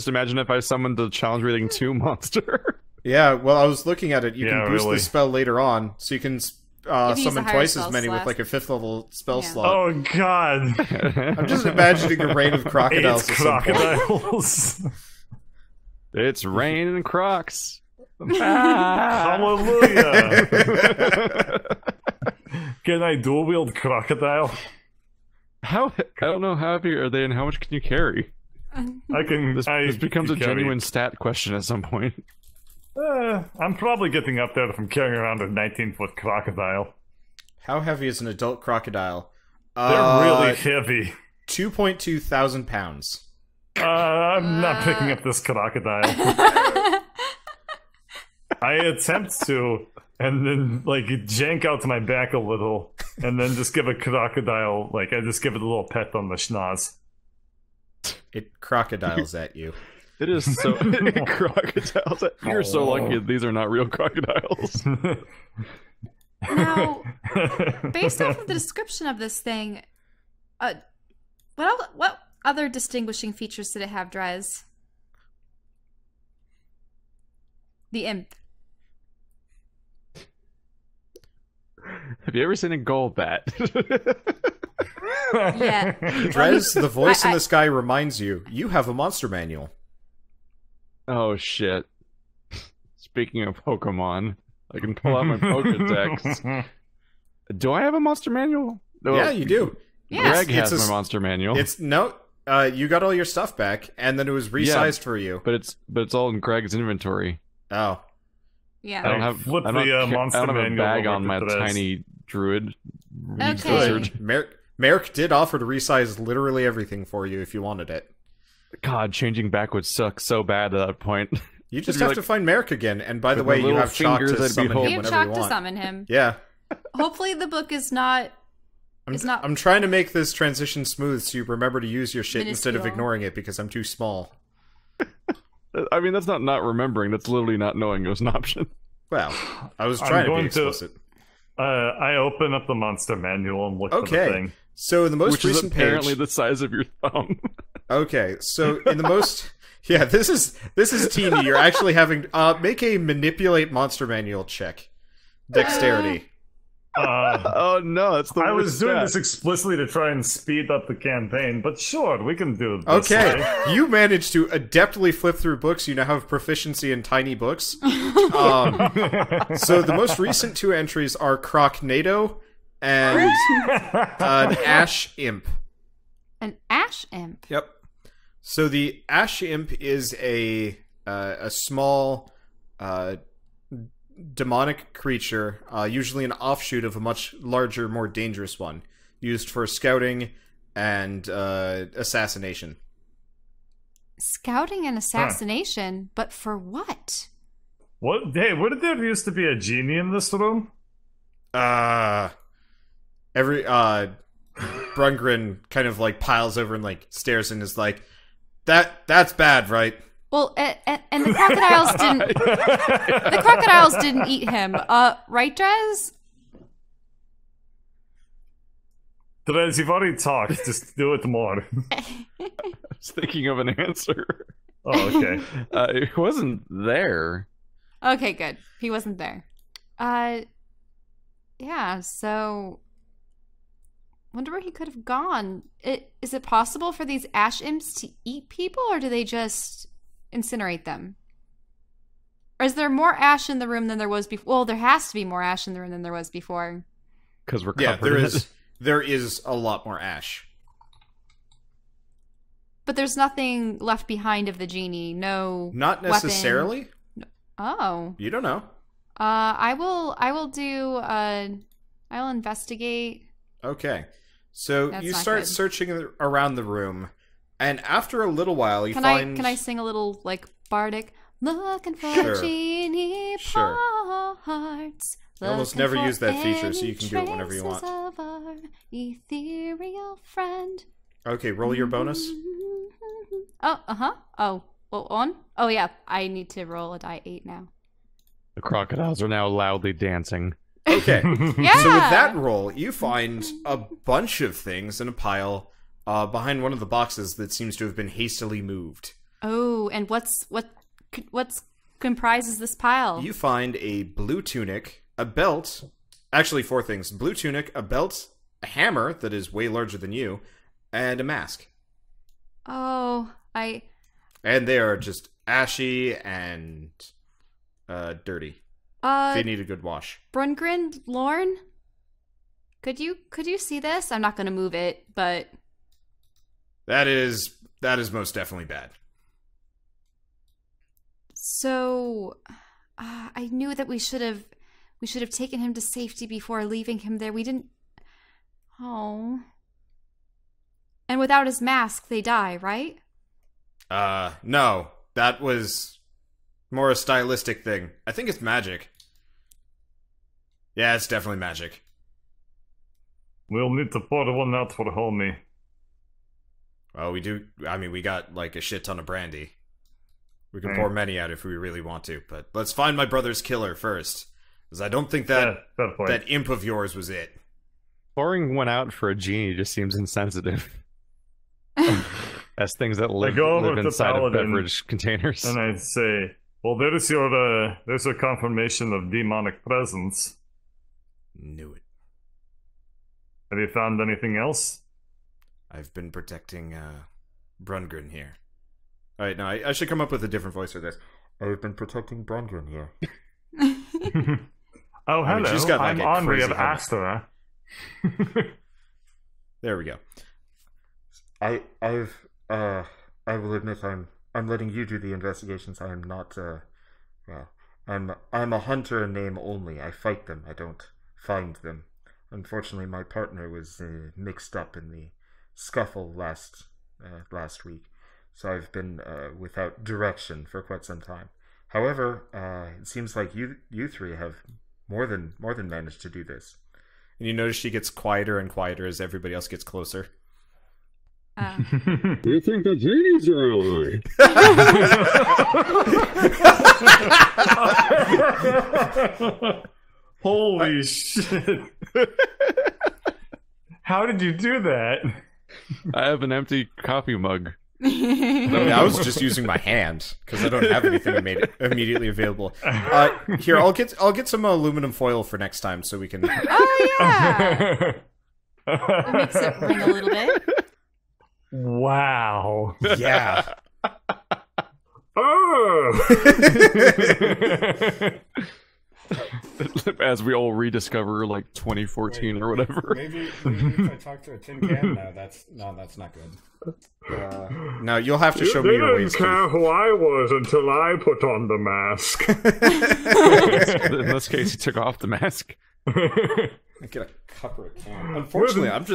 imagine if I summoned the challenge rating 2 monster. Yeah, well, I was looking at it. You Yeah, can boost really. the spell later on, so you can If you use summon a higher twice spell as many slot. with like a 5th level spell Yeah. slot. Oh God! I'm just imagining a rain of crocodiles. Eight at some point. crocodiles! It's raining crocs. Hallelujah! Can I dual wield crocodile? How? I don't know how heavy are they and how much can you carry? I can. This becomes a genuine stat question at some point. I'm probably getting up there from carrying around a 19-foot crocodile. How heavy is an adult crocodile? They're really heavy. 2.2 thousand pounds. I'm not picking up this crocodile. I attempt to, and then like jank out to my back a little, and then just give a crocodile I just give it a little pet on the schnoz. It crocodiles at you. It is so crocodiles. You're so lucky that these are not real crocodiles. Now, based off of the description of this thing, what other distinguishing features did it have, Drez? The imp. Have you ever seen a gold bat? Yeah. Drez, the voice in I- the sky reminds you, you have a monster manual. Oh shit. Speaking of Pokemon, I can pull out my Pokedex. Do I have a monster manual? No, Yeah, you do. Yeah. Greg has It's a- my monster manual. It's no. You got all your stuff back, and then it was resized for you. but it's all in Greg's inventory. Oh, Yeah. I don't have Flip I don't, the, monster I don't have a manual bag over on to my Drez. tiny druid. Okay. Wizard. Merrick did offer to resize literally everything for you if you wanted it. God, changing back would suck so bad at that point. You just It'd be have like- to find Merrick again, and by the With my way, you little have Chalk fingers, to I'd be summon him holding- You have whenever you Chalk to want. summon him. Yeah, Hopefully the book is not... I'm trying to make this transition smooth so you remember to use your shit instead of Minuscule. ignoring it because I'm too small. I mean, that's not remembering. That's literally not knowing it was an option. Well, I was I'm trying to be going to- explicit. I open up the monster manual and look for the Okay, thing. so in the most Which is recent apparently page, the size of your thumb. okay, so in the most, yeah, this is teeny. You're actually having make a manipulate monster manual check, dexterity. Oh no, that's the I worst was doing stat. this explicitly to try and speed up the campaign, but sure, we can do it this Okay, way. you managed to adeptly flip through books. You now have proficiency in tiny books. So the most recent 2 entries are Crocnado and an ash imp. An ash imp. Yep. So the ash imp is a small demonic creature, usually an offshoot of a much larger, more dangerous one, used for scouting and assassination. Scouting and assassination, but for what? What? Hey, wouldn't there used to be a genie in this room? Brungren kind of like piles over and like stares and is like, that's bad, right? Well, and the crocodiles didn't. The crocodiles didn't eat him. Right, Drez? Therese, you've already talked. Just do it more. I was thinking of an answer. Oh, okay. It wasn't there. Okay, good. He wasn't there. Yeah, so wonder where he could have gone. Is it possible for these ash imps to eat people, or do they just incinerate them? Or is there more ash in the room than there was before? Well, there has to be more ash in the room than there was before. Because we're covered in it. There is a lot more ash. But there's nothing left behind of the genie. No. Not necessarily. Weapon. Oh. You don't know. I will investigate. Okay. So That's you not start good. searching around the room, and after a little while you find... Can I sing a little, like, bardic? Looking for Sure. genie Sure. parts. I almost never use that feature, so you can do it whenever you want. Of our ethereal friend. Okay, roll your bonus. Oh, uh-huh. Oh, on? Oh, yeah. I need to roll a die 8 now. The crocodiles are now loudly dancing. Okay. Yeah! So with that roll, you find a bunch of things in a pile behind one of the boxes that seems to have been hastily moved. Oh, and what's comprises this pile? You find a blue tunic, a belt, actually 4 things. Blue tunic, a belt, a hammer that is way larger than you, and a mask. Oh, And they are just ashy and dirty. They need a good wash. Brungren, Lorne, could you see this? I'm not going to move it, but That is most definitely bad. so I knew that we should have taken him to safety before leaving him there. We didn't. Oh. And without his mask, they die, right? No. That was more a stylistic thing. I think it's magic. Yeah, it's definitely magic. We'll need to pour one out for homie. Well, we do. I mean, we got like a shit ton of brandy. We can pour many out if we really want to, but let's find my brother's killer first. Because I don't think that imp of yours was it. Pouring one out for a genie just seems insensitive. As things that live inside of beverage containers. And I say, well, there's a confirmation of demonic presence. Knew it. Have you found anything else? I've been protecting Brungren here. Alright, no, I should come up with a different voice for this. I've been protecting Brungren here. Oh, hello. she's got, like, I'm a Henri crazy of helmet. Astra. There we go. I will admit I'm letting you do the investigations. I am not I'm a hunter in name only. I fight them. I don't find them. Unfortunately, my partner was mixed up in the scuffle last week, so I've been without direction for quite some time. However, it seems like you three have more than managed to do this. And you notice she gets quieter and quieter as everybody else gets closer. You think the genies are alive? Holy shit. How did you do that? I have an empty coffee mug. I was just using my hand because I don't have anything immediately available. Here, I'll get some aluminum foil for next time so we can. Oh yeah, it makes it ring a little bit. Wow. Yeah. Oh. As we all rediscover, like 2014 or whatever. Maybe if I talk to a tin can. No, that's not good. No, you'll have to show me your ways. They didn't care who I was until I put on the mask. In this case, he took off the mask. I get a cup or a can. Unfortunately, I'm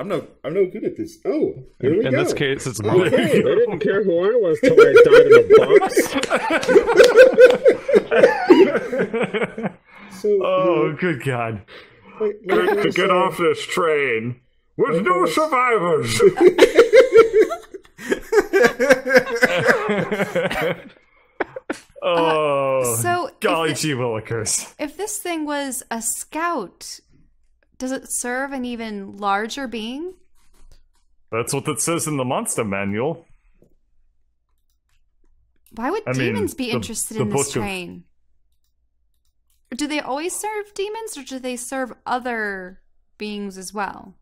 no good at this. Oh, here we go. In this case, it's more Okay, they didn't care who I was till I died in a box. Oh, good God. To get off this train with no survivors. Oh, so golly gee willikers. if this thing was a scout, does it serve an even larger being? That's what it says in the monster manual. Why would demons be interested in this train? Do they always serve demons, or do they serve other beings as well?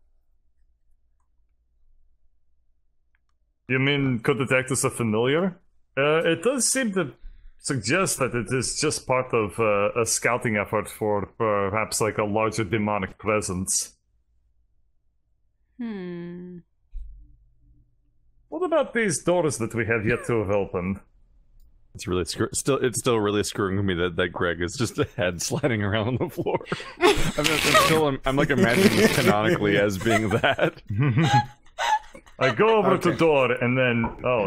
You mean, could it act as a familiar? It does seem to suggest that it is just part of a scouting effort for perhaps like a larger demonic presence. What about these doors that we have yet to have opened? It's really it's still really screwing with me that Greg is just a head sliding around on the floor. I'm like imagining it canonically as being that. I go over to the door and then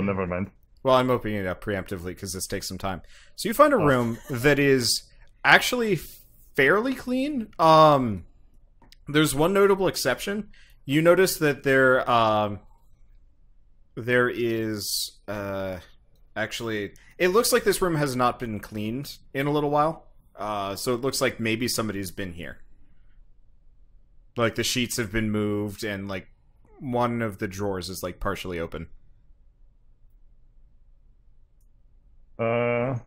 never mind. Well, I'm opening it up preemptively because this takes some time. So you find a room that is actually fairly clean. There's one notable exception. You notice that there is actually, it looks like this room has not been cleaned in a little while. So it looks like maybe somebody's been here. Like the sheets have been moved and like one of the drawers is like partially open.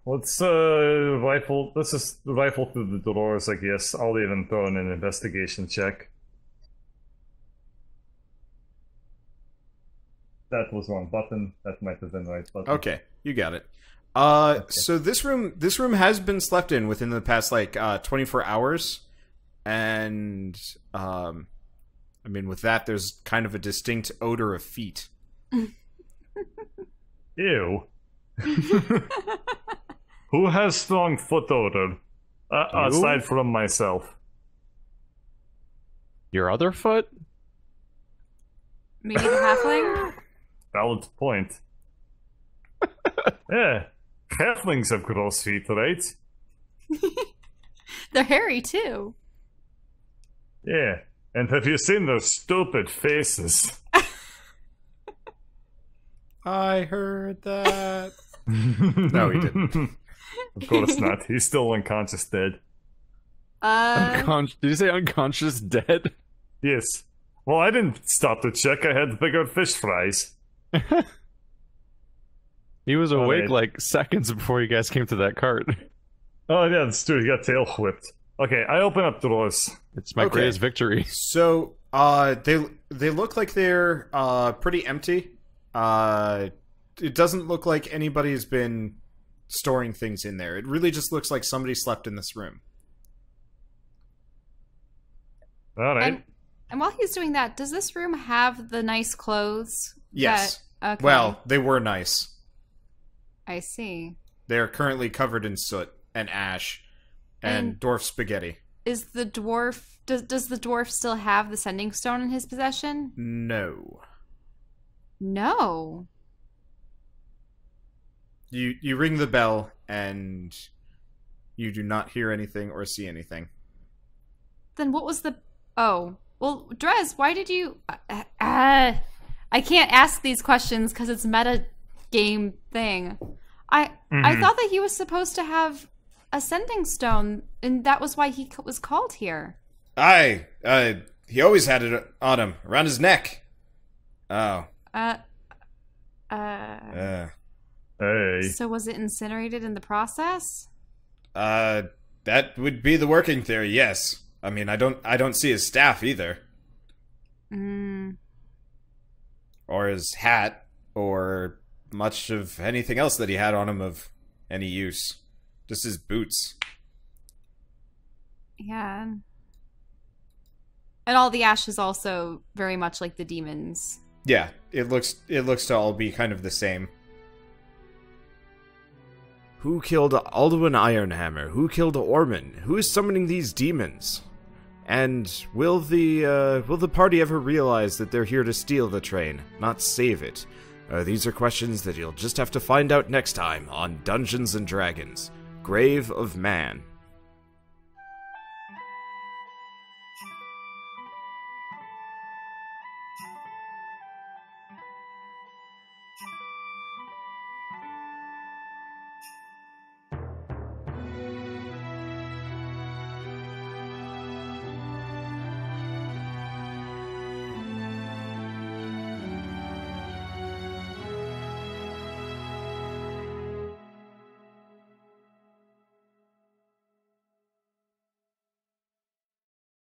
Let's rifle. Let's just rifle through the doors, I guess. I'll even throw in an investigation check. That was wrong button. That might have been the right button. Okay, you got it. So this room has been slept in within the past 24 hours, and I mean with that, there's kind of a distinct odor of feet. Ew. Who has strong foot odor? Aside from myself. Your other foot? Maybe the halfling? Valid point. Yeah. Halflings have gross feet, right? They're hairy too. Yeah. And have you seen their stupid faces? I heard that. No, he didn't. Of course not. He's still unconscious dead. Did you say unconscious dead? Yes. Well, I didn't stop to check. I had bigger fish fries. He was awake like seconds before you guys came to that cart. Oh, yeah, that's true. He got tail whipped. Okay, I open up doors. It's my greatest victory. So, they look like they're pretty empty. It doesn't look like anybody's been storing things in there. It really just looks like somebody slept in this room. All right. And while he's doing that, does this room have the nice clothes? Yes. Okay. Well, they were nice. I see. They are currently covered in soot and ash and dwarf spaghetti. Is the dwarf... Does the dwarf still have the sending stone in his possession? No. No. You ring the bell and you do not hear anything or see anything. Then what was the... Oh. Well, Drez, why did you... I can't ask these questions because it's meta game thing. I thought that he was supposed to have a sending stone, and that was why he was called here. He always had it on him, around his neck. Oh. Hey. So was it incinerated in the process? That would be the working theory, yes. I mean, I don't see his staff either. Or his hat, or much of anything else that he had on him of any use. Just his boots. Yeah. And all the ash is also very much like the demons. Yeah, it looks to all be kind of the same. Who killed Alduin Ironhammer? Who killed Orman? Who is summoning these demons? And will the party ever realize that they're here to steal the train, not save it? These are questions that you'll just have to find out next time on Dungeons and Dragons: Grave of Man.